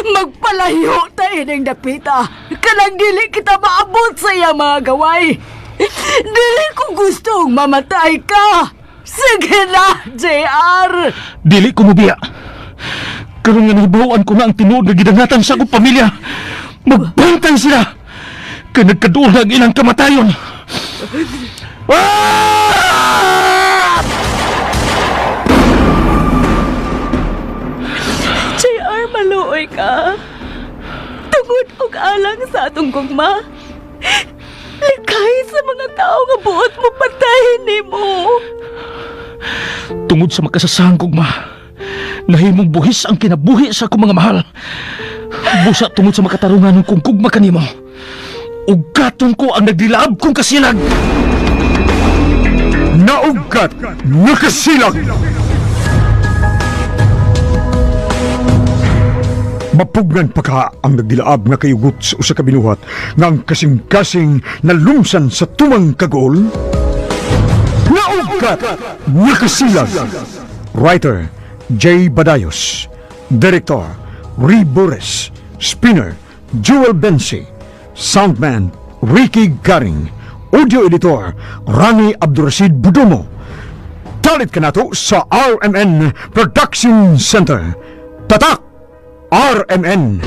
Magpalayo tayo ng dapita. Kanang dili kita maabot sa iya mga gaway. Dili ko gustong mamatay ka. Sige na, JR. Dili ko mubiya. Karon nga nahibawan ko na ang tinuod nga gidangatan sa akong pamilya. Magbantay sila. Kaya nagkaduol ang ilang kamatayon. JR, maluoy ka. Tungod og alang sa atong gugma. Likay sa mga tao nga buot mo patayin nimo. Tungod sa makasasahang kugma, nahimong buhis ang kinabuhi sa akong mga mahal. Busa tungod sa makatarungan kong kugma kanimo. Ugaton ko ang nagdilaab kong kasilag. Naugat na kasilag. Mapugnan pa ka ang nagdilaab nga kayugot sa usa ka binuhat nga ang kasing-kasing nalumsan sa tumang kagol. Naugat na kasilag. Writer J. Badayos. Director Ri Bures. Spinner Joel Bensi. Soundman Ricky Garing. Audio Editor Rani Abdurrashid Budomo. Talit ka nato sa RMN Production Center. Tatak RMN.